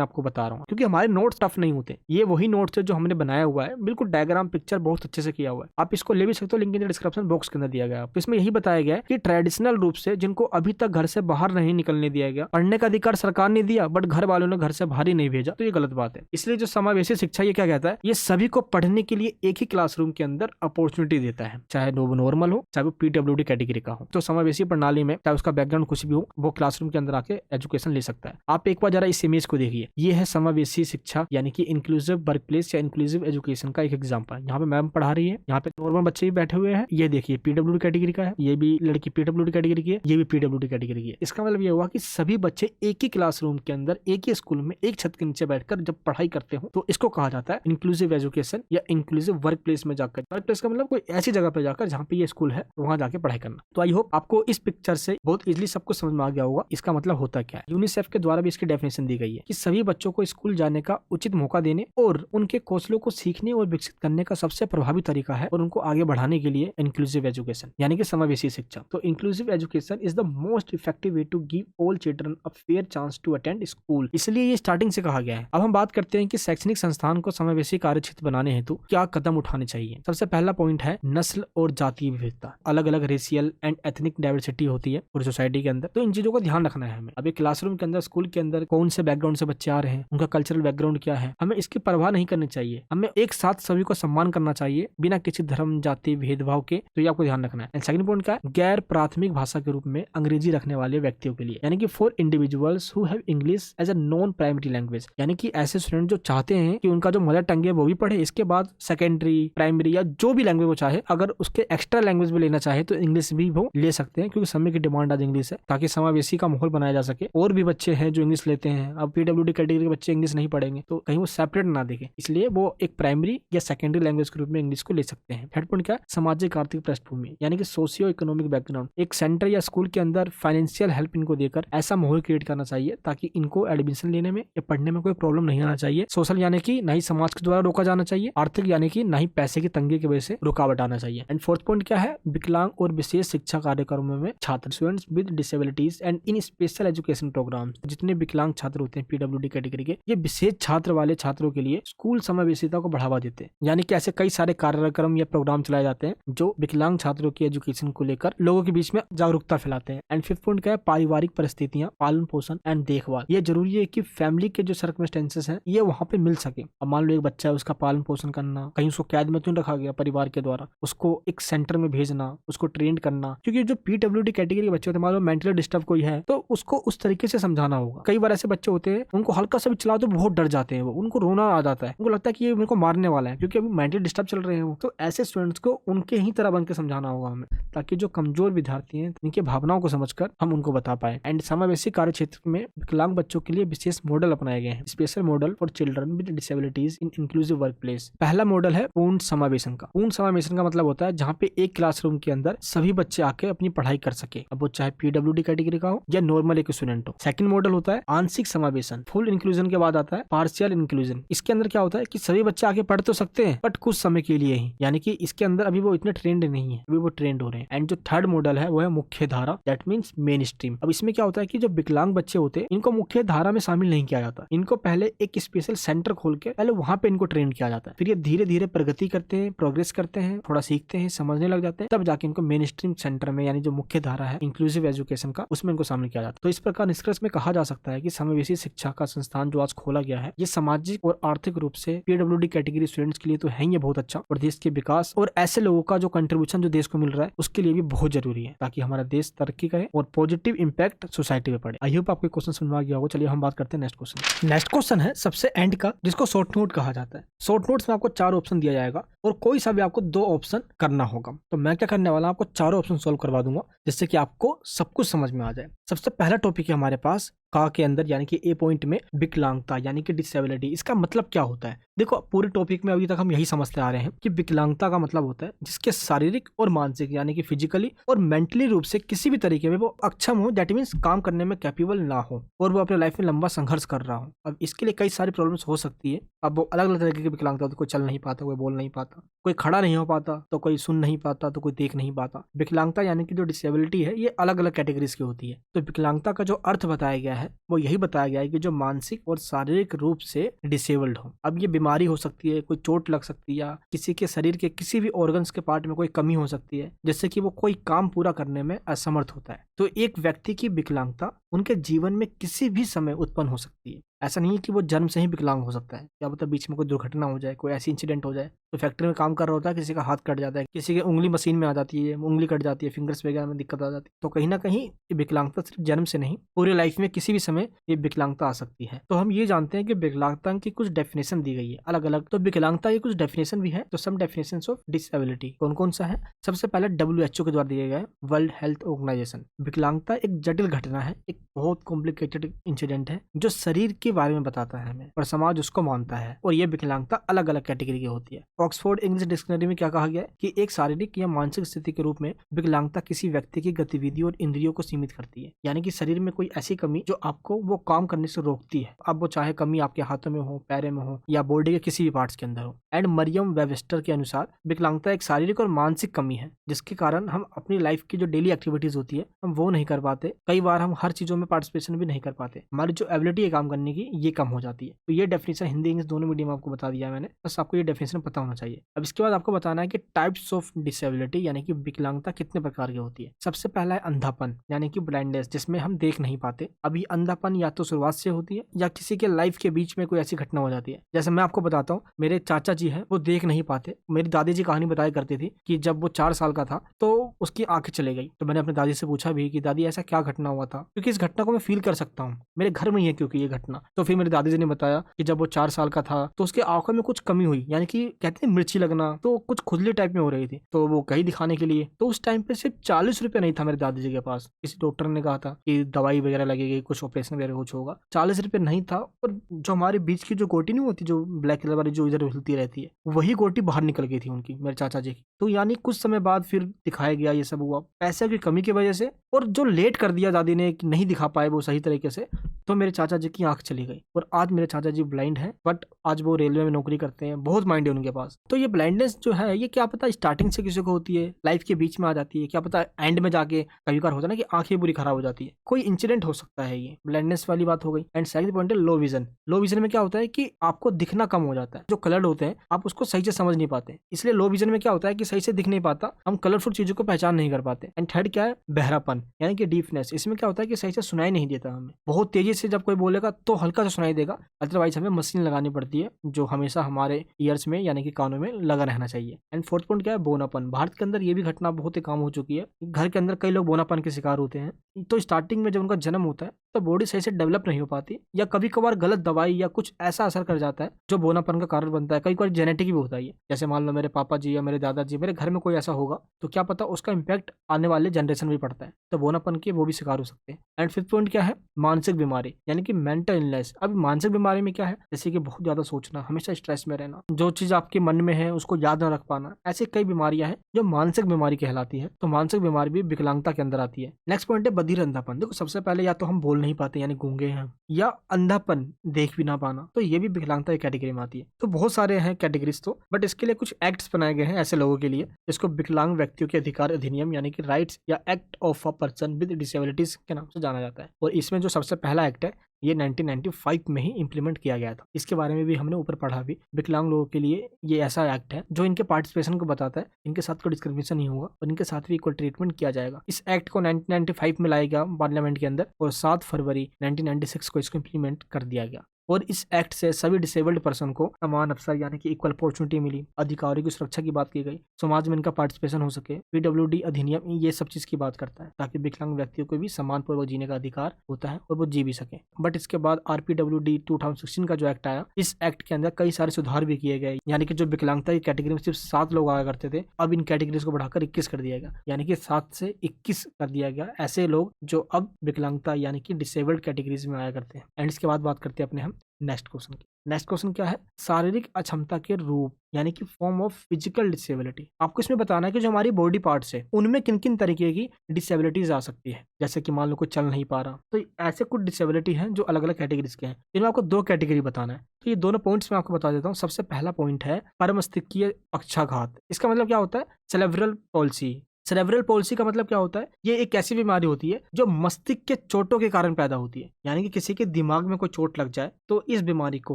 आपको बता रहा हूँ, क्योंकि हमारे नोट्स टफ नहीं होते, ये वही नोट्स है जो हमने बनाया हुआ है, बिल्कुल डायग्राम पिक्चर बहुत अच्छे से किया हुआ है। आप इसको ले भी सकते हो, लिंक इन डिस्क्रिप्शन बॉक्स के अंदर दिया गया है। तो इसमें यही बताया गया है कि ट्रेडिशनल रूप से जिनको अभी तक घर से बाहर नहीं निकलने दिया गया, पढ़ने का अधिकार सरकार ने दिया बट घर वालों ने घर से बाहर ही नहीं भेजा, तो ये गलत बात है। इसलिए जो समावेशी शिक्षा ये क्या कहता है, ये सभी को पढ़ने के लिए एक ही क्लासरूम के अंदर अपॉर्चुनिटी देता है, चाहे वो नॉर्मल हो चाहे वो पीडब्ल्यूडी कैटेगरी का हो। तो समावेशी प्रणाली में चाहे उसका बैकग्राउंड कुछ भी हो, वो क्लासरूम के अंदर आके एजुकेशन ले सकता है। आप एक बार जरा इस इमेज को देखिए, ये है समावेशी शिक्षा यानी कि इंक्लूसिव वर्कप्लेस या इंक्लूसिव एजुकेशन का एक एग्जांपल। यहाँ पे मैम पढ़ा रही है, यहाँ पे नॉर्मल बच्चे भी बैठे हुए हैं। ये देखिए पीडब्ल्यूडी कैटेगरी का है, ये भी लड़की पीडब्ल्यूडी कैटेगरी की है, ये भी पीडब्ल्यूडी कैटेगरी की है। इसका मतलब ये हुआ कि सभी बच्चे एक ही क्लासरूम के अंदर, एक ही स्कूल में, एक छत के नीचे बैठकर जब पढ़ाई करते हो तो इसको कहा जाता है इंक्लूसिव एजुकेशन या इंक्लूसिव वर्क प्लेस में जाकर। वर्क प्लेस का मतलब कोई ऐसी जगह पर जाकर जहाँ पे ये स्कूल है वहां जाके पढ़ाई करना। तो आई होप आपको इस पिक्चर से बहुत इजीली सबको समझ में आ गया होगा इसका मतलब होता क्या है। यूनिसेफ के द्वारा भी इसकी डेफिनेशन दी गई है कि सभी बच्चों को स्कूल जाने का उचित मौका देने और उनके कौशलों को सीखने और विकसित करने का सबसे प्रभावी तरीका है और उनको आगे बढ़ाने के लिए इंक्लूसिव एजुकेशन यानी कि समावेशी शिक्षा। तो inclusive education is the most effective way to give all children a fair chance to attend school, इसलिए ये स्टार्टिंग से कहा गया है। अब हम बात करते हैं कि शैक्षणिक संस्थान को समावेशी कार्य क्षेत्र बनाने हेतु क्या कदम उठाने चाहिए। सबसे पहला पॉइंट है नस्ल और जातीय विविधता। अलग अलग रेशियल एंड एथनिक डाइवर्सिटी होती है पूरी सोसाइटी के अंदर, तो इन चीजों का ध्यान रखना है हमें। अभी क्लासरूम के अंदर, स्कूल के अंदर कौन से बैकग्राउंड से बच्चे आ रहे हैं, उनका कल्चरल बैकग्राउंड क्या है, हमें इसकी परवाह नहीं करनी चाहिए। हमें एक साथ सभी को सम्मान करना चाहिए बिना किसी धर्म जाति भेदभाव के। तो ये आपको ध्यान रखना है। एंड सेकंड पॉइंट क्या है, गैर प्राथमिक भाषा के रूप में अंग्रेजी रखने वाले व्यक्तियों के लिए, यानी कि for individuals who have English as a non primary language, यानी कि ऐसे स्टूडेंट जो चाहते हैं कि उनका जो मदर टंग है वो भी पढ़े, इसके बाद सेकेंडरी प्राइमरी या जो भी लैंग्वेज वो चाहे, अगर उसके एक्स्ट्रा लैंग्वेज में लेना चाहे तो इंग्लिश भी वो ले सकते हैं, क्योंकि समय की डिमांड आज इंग्लिश है, ताकि समावेशी का माहौल बनाया जा सके। और भी बच्चे हैं जो इंग्लिश लेते हैं, अब पीडब्ल्यूडी कैटेगरी के बच्चे इंग्लिश नहीं पढ़ेंगे तो कहीं वो सेपरेट ना देखें, इसलिए वो एक प्राइमरी या सेकेंडरी लैंग्वेज के रूप में इंग्लिश को ले सकते हैं। थर्ड पॉइंट क्या है, सामाजिक आर्थिक पृष्ठभूमि, यानी कि सोशियो इकोनॉमिक बैकग्राउंड। एक सेंटर या स्कूल के अंदर फाइनेंशियल हेल्प इनको देकर ऐसा माहौल क्रिएट करना चाहिए ताकि इनको एडमिशन लेने में या पढ़ने में कोई प्रॉब्लम नहीं आना चाहिए। सोशल यानी कि ना ही समाज के द्वारा रोका जाना चाहिए, आर्थिक यानी कि ना ही पैसे की तंगी की वजह से रुकावट आना चाहिए। एंड फोर्थ पॉइंट क्या है, विकलांग और विशेष शिक्षा कार्यक्रमों में छात्र, students with disabilities and in special education programmes. जितने विकलांग छात्र होते हैं पीडब्ल्यूडी कैटेगरी के, ये विशेष छात्र वाले छात्रों के लिए स्कूल समावेशिता को बढ़ावा देते हैं, यानी कि ऐसे कई सारे कार्यक्रम या प्रोग्राम चलाए जाते हैं जो विकलांग छात्रों की एजुकेशन को लेकर लोगों के बीच में जागरूकता फैलाते हैं। एंड फिफ्थ पॉइंट क्या है, पारिवारिक परिस्थितियां, पालन पोषण एंड देखभाल। ये जरूरी है कि फैमिली के जो सर्कमस्टेंसेस हैं ये वहाँ पे मिल सके। अब मान लो एक बच्चा है, उसका पालन पोषण करना, कहीं उसको कैद में तो नहीं रखा गया परिवार के द्वारा, उसको एक सेंटर में भेजना, उसको ट्रेन करना, क्योंकि जो पीडब्ल्यूडी कैटेगरी के बच्चे होते हैं, मान लो मेंटली डिस्टर्ब कोई है तो उसको उस तरीके से समझाना होगा। कई बार ऐसे बच्चे होते हैं उनको हल्का सा भी चलाओ तो बहुत डर जाते हैं, वो उनको रोना आ जाता है, उनको लगता है कि ये मेरे को मारने वाला है, क्योंकि अभी मेंटली डिस्टर्ब चल रहे हैं वो। तो ऐसे स्टूडेंट्स को उनके ही तरह बन के समझाना होगा हमें, ताकि जो कमजोर विद्यार्थी हैं उनकी भावनाओं को समझकर हम उनको बता पाए। एंड समावेशी कार्य क्षेत्र में विकलांग बच्चों के लिए विशेष मॉडल अपनाए गए हैं, special model for children with disabilities in inclusive work place. पहला मॉडल है पूर्ण समावेशन का। पूर्ण समावेशन का मतलब होता है जहाँ पे एक क्लासरूम के अंदर सभी बच्चे आके अपनी पढ़ाई कर सके, अब वो चाहे पीडब्ल्यूडी कैटेगरी का हो या नॉर्मल एक स्टूडेंट हो। सेकंड मॉडल होता है आंशिक समावेशन। फुल इंक्लूजन के बाद आता है पार्शियल इंक्लूजन। इसके अंदर क्या होता है कि सभी बच्चे आके पढ़ तो सकते हैं बट कुछ समय के लिए ही, यानी कि इसके अंदर अभी वो इतने ट्रेंड नहीं है, अभी वो ट्रेंड हो रहे हैं। एंड जो थर्ड मॉडल है वो है मुख्य धारा, दैट मीन्स मेन स्ट्रीम। अब इसमें क्या होता है कि जो विकलांग बच्चे होते हैं इनको मुख्य धारा में शामिल नहीं किया जाता, इनको पहले एक स्पेशल सेंटर खोल के पहले वहां पे इनको ट्रेन किया जाता है, फिर ये धीरे धीरे प्रगति करते हैं, प्रोग्रेस करते हैं, थोड़ा सीखते हैं, समझने लग जाते हैं, तब जाके इनको मेन स्ट्रीम सेंटर में, यानी जो मुख्य धारा है इंक्लूसिव एजुकेशन का, उसमें इनको शामिल किया जाता है। तो इस प्रकार निष्कर्ष में कहा जा सकता है कि समावेशी शिक्षा का संस्थान जो आज खोला गया है, ये सामाजिक और आर्थिक रूप से पीडब्ल्यूडी कैटेगरी स्टूडेंट्स के लिए तो है ही बहुत अच्छा, और देश के विकास और ऐसे लोगों का जो कंट्रीब्यूशन जो देश को मिल रहा है उसके लिए भी बहुत जरूरी है, ताकि हमारा देश तरक्की करे और पॉजिटिव इंपैक्ट सोसाइटी में पड़े। आई होप आपको क्वेश्चन समझ आ गया होगा। चलिए हम बात करते हैं नेक्स्ट क्वेश्चन। नेक्स्ट क्वेश्चन है सबसे एंड का, जिसको शॉर्ट नोट कहा जाता है। शॉर्ट नोट्स में आपको 4 ऑप्शन दिया जाएगा और कोई सा भी आपको 2 ऑप्शन करना होगा। तो मैं क्या करने वाला हूं, आपको 4 ऑप्शन सोल्व करवा दूंगा जिससे कि आपको सब कुछ समझ में आ जाए। सबसे पहला टॉपिक है हमारे पास का के अंदर, यानी कि ए पॉइंट में विकलांगता यानी कि डिसेबिलिटी। इसका मतलब क्या होता है? देखो पूरे टॉपिक में अभी तक हम यही समझते आ रहे हैं कि विकलांगता का मतलब होता है जिसके शारीरिक और मानसिक यानी कि फिजिकली और मेंटली रूप से किसी भी तरीके में वो अक्षम हो, दैट मीन्स काम करने में कैपेबल ना हो और वो अपने लाइफ में लंबा संघर्ष कर रहा हो। अब इसके लिए कई सारी प्रॉब्लम्स हो सकती है। अब वो अलग अलग तरीके की विकलांगता होती है, कोई चल नहीं पाता, कोई बोल नहीं पाता, कोई खड़ा नहीं हो पाता, तो कोई सुन नहीं पाता, तो कोई देख नहीं पाता। विकलांगता यानी कि जो डिसेबिलिटी है ये अलग अलग कैटेगरीज की होती है। तो विकलांगता का जो अर्थ बताया गया है वो यही बताया गया है कि जो मानसिक और शारीरिक रूप से डिसेबल्ड हो। अब ये बीमारी हो सकती है, कोई चोट लग सकती है, या किसी के शरीर के किसी भी ऑर्गन्स के पार्ट में कोई कमी हो सकती है जिससे कि वो कोई काम पूरा करने में असमर्थ होता है। तो एक व्यक्ति की विकलांगता उनके जीवन में किसी भी समय उत्पन्न हो सकती है। ऐसा नहीं है कि वो जन्म से ही विकलांग हो सकता है, क्या पता बीच में कोई दुर्घटना हो जाए, कोई ऐसी इंसिडेंट हो जाए, तो फैक्ट्री में काम कर रहा होता है, किसी का हाथ कट जाता है, किसी की उंगली मशीन में आ जाती है, उंगली कट जाती है, फिंगर्स वगैरह में दिक्कत आ जाती है। तो कहीं ना कहीं ये विकलांगता सिर्फ जन्म से नहीं, पूरी लाइफ में किसी भी समय ये विकलांगता आ सकती है। तो हम ये जानते हैं कि विकलांगता की कुछ डेफिनेशन दी गई है अलग अलग। तो विकलांगता की कुछ डेफिनेशन भी है। तो सम डेफिनेशंस ऑफ डिसेबिलिटी कौन कौन सा है? सबसे पहले WHO के द्वारा दिया गया है, वर्ल्ड हेल्थ ऑर्गेनाइजेशन। विकलांगता एक जटिल घटना है, एक बहुत कॉम्प्लिकेटेड इंसिडेंट है जो शरीर के बारे में बताता है हमें और समाज उसको मानता है, और ये विकलांगता अलग अलग कैटेगरी की होती है। ऑक्सफोर्ड इंग्लिश डिक्शनरी में क्या कहा गया है कि एक शारीरिक या मानसिक स्थिति के रूप में विकलांगता किसी व्यक्ति की गतिविधि और इंद्रियों को सीमित करती है, यानी कि शरीर में कोई ऐसी कमी जो आपको वो काम करने से रोकती है। अब वो चाहे कमी आपके हाथों में हो, पैरों में हो, या बॉडी के किसी भी पार्ट्स के अंदर हो। एंड मरियम वेबस्टर के अनुसार विकलांगता एक शारीरिक और मानसिक कमी है जिसके कारण हम अपनी लाइफ की जो डेली एक्टिविटीज होती है हम वो नहीं कर पाते। कई बार हम हर चीजों में पार्टिसिपेशन भी नहीं कर पाते, हमारी जो एबिलिटी है काम करने की ये कम हो जाती है। तो ये डेफिनेशन हिंदी इंग्लिश दोनों मीडियम आपको बता दिया है मैंने, बस आपको ये डेफिनेशन पता होना होना चाहिए। अब इसके बाद आपको बताना है कि टाइप्स ऑफ डिसेबिलिटी यानी कि विकलांगता कितने प्रकार की होती है। सबसे पहला है अंधापन यानी कि ब्लाइंडनेस, जिसमें हम देख नहीं पाते। अभी अंधापन या तो शुरुआत से होती है या किसी के लाइफ के बीच में कोई ऐसी घटना हो जाती है। जैसे मैं आपको बताता हूँ, मेरे चाचा जी हैं, वो देख नहीं पाते। मेरी दादी जी कहानी बताया करती थी कि जब वो 4 साल का था तो उसकी आंखें चली गई। तो मैंने अपनी दादी से पूछा भी कि दादी ऐसा क्या घटना हुआ था, क्योंकि इस घटना को मैं फील कर सकता हूँ, मेरे घर में ही है क्योंकि ये घटना। तो फिर मेरी दादी जी ने बताया कि जब वो 4 साल का था तो उसके आंखों में कुछ कमी हुई, यानी कि कहते हैं मिर्ची लगना, तो कुछ खुजली टाइप में हो रही थी। तो वो कहीं दिखाने के लिए, तो उस टाइम पे सिर्फ 40 रुपए नहीं था मेरे दादी जी के पास। किसी डॉक्टर ने कहा था कि दवाई वगैरह लगेगी, कुछ ऑपरेशन वगैरह कुछ होगा, 40 रुपए नहीं था। और जो हमारे बीच की जो गोटी नहीं होती, जो ब्लैक कलर वाली जो इधर हिलती रहती है, वही गोटी बाहर निकल गई थी उनकी, मेरे चाचा जी की। तो यानी कुछ समय बाद फिर दिखाया गया, ये सब हुआ पैसे की कमी की वजह से। और जो लेट कर दिया दादी ने कि नहीं दिखा पाए वो सही तरीके से, तो मेरे चाचा जी की आंख चली गई। और आज मेरे चाचा जी ब्लाइंड हैं, बट आज वो रेलवे में नौकरी करते हैं, बहुत माइंड है उनके पास। तो ये ब्लाइंडनेस जो है, ये क्या पता स्टार्टिंग से किसी को होती है, लाइफ के बीच में आ जाती है, क्या पता एंड में जाके कभी कभार होता है ना कि आंखें बुरी खराब हो जाती है, कोई इंसिडेंट हो सकता है। ये ब्लाइंडनेस वाली बात हो गई। एंड सेकंड पॉइंट है लो विजन। लो विजन में क्या होता है कि आपको दिखना कम हो जाता है, जो कलर्ड होते हैं आप उसको सही से समझ नहीं पाते, इसलिए लो विजन में क्या होता है कि सही से दिख नहीं पाता, हम कलरफुल चीजों को पहचान नहीं कर पाते। एंड थर्ड क्या है, बहरापन यानी कि डीफनेस। इसमें क्या होता है कि सही से सुनाई नहीं देता हमें, बहुत तेजी से जब कोई बोलेगा तो हल्का सा सुनाई देगा, अदरवाइज हमें मशीन लगानी पड़ती है जो हमेशा हमारे ईयर्स में यानी कि कानों में लगा रहना चाहिए। एंड फोर्थ पॉइंट क्या है, बोनापन। भारत के अंदर ये भी घटना बहुत ही कम हो चुकी है, घर के अंदर कई लोग बोनापन के शिकार होते हैं। तो स्टार्टिंग में जब उनका जन्म होता है तो बॉडी सही से डेवलप नहीं हो पाती, या कभी कभार गलत दवाई या कुछ ऐसा असर कर जाता है जो बोनापन का कारण बनता है। कई बार जेनेटिक भी होता है, जैसे मान लो मेरे पापा जी या मेरे दादाजी, मेरे घर में कोई ऐसा होगा तो क्या पता उसका इम्पैक्ट आने वाले जनरेशन में पड़ता है, तो बोनापन के वो भी शिकार हो सकते हैं। एंड फिफ्थ पॉइंट क्या है, मानसिक बीमारी यानी कि मेंटल इलनेस। अब मानसिक बीमारी में क्या है, जैसे कि बहुत ज्यादा सोचना, हमेशा स्ट्रेस में रहना, जो चीज आपके मन में है उसको याद न रख पाना, ऐसी कई बीमारियां हैं जो मानसिक बीमारी कहलाती है। तो मानसिक बीमारी भी विकलांगता के अंदर आती है। नेक्स्ट पॉइंट है बधिर अंधापन। देखो सबसे पहले या तो हम बोल नहीं पाते यानी गूंगे हैं, या अंधापन देख भी ना पाना, तो ये भी विकलांगता की कैटेगरी में आती है। तो बहुत सारे हैं कैटेगरीज तो, बट इसके लिए कुछ एक्ट्स बनाए गए हैं ऐसे लोगों के लिए, जिसको विकलांग व्यक्तियों के अधिकार अधिनियम यानी कि राइट्स या act of a person with disabilities के नाम से जाना जाता है। और इसमें जो सबसे पहला एक्ट है ये 1995 में ही इंप्लीमेंट किया गया था। इसके बारे में भी हमने ऊपर पढ़ा भी। विकलांग लोगों के लिए ये ऐसा एक्ट है जो इनके पार्टिसिपेशन को बताता है, इनके साथ कोई डिस्क्रिमिनेशन नहीं होगा और इनके साथ भी इक्वल ट्रीटमेंट किया जाएगा। इस एक्ट को 1995 में लाया गया पार्लियामेंट के अंदर, और 7 फरवरी 1996 को इसको इंप्लीमेंट कर दिया गया। और इस एक्ट से सभी डिसेबल्ड पर्सन को समान अवसर यानी कि इक्वल अपॉर्चुनिटी मिली, अधिकारों की सुरक्षा की बात की गई, समाज में इनका पार्टिसिपेशन हो सके। पीडब्ल्यूडी अधिनियम ये सब चीज की बात करता है, ताकि विकलांग व्यक्तियों को भी समान पूर्वक जीने का अधिकार होता है और वो जी भी सके। बट इसके बाद आरपीडब्ल्यूडी 2016 का जो एक्ट आया, इस एक्ट के अंदर कई सारे सुधार भी किए गए, यानी कि जो विकलांगता की कैटेगरी में सिर्फ 7 लोग आया करते थे, अब इन कैटेगरीज को बढ़ाकर 21 कर दिया गया, यानी कि 7 से 21 कर दिया गया ऐसे लोग जो अब विकलांगता यानी कि डिसेबल्ड कैटेगरीज में आया करते हैं। एंड इसके बाद बात करते हैं अपने हम नेक्स्ट क्वेश्चन की। नेक्स्ट क्वेश्चन क्या है, शारीरिक अक्षमता के रूप यानी कि फॉर्म ऑफ फिजिकल डिसेबिलिटी। आपको इसमें बताना है कि जो हमारी बॉडी पार्ट्स है उनमें किन किन तरीके की डिसेबिलिटीज आ सकती है। जैसे कि मान लो कोई चल नहीं पा रहा, तो ऐसे कुछ डिसेबिलिटी हैं जो अलग अलग कैटेगरीज के हैं, जिनमें आपको 2 कैटेगरी बताना है। तो ये दोनों पॉइंट्स मैं आपको बता देता हूँ। सबसे पहला पॉइंट है परमस्तिष्कीय पक्षाघात। इसका मतलब क्या होता है, सेरेब्रल पॉल्सी। सेरेब्रल पॉल्सी का मतलब क्या होता है, ये एक ऐसी बीमारी होती है जो मस्तिष्क के चोटों के कारण पैदा होती है, यानी कि किसी के दिमाग में कोई चोट लग जाए तो इस बीमारी को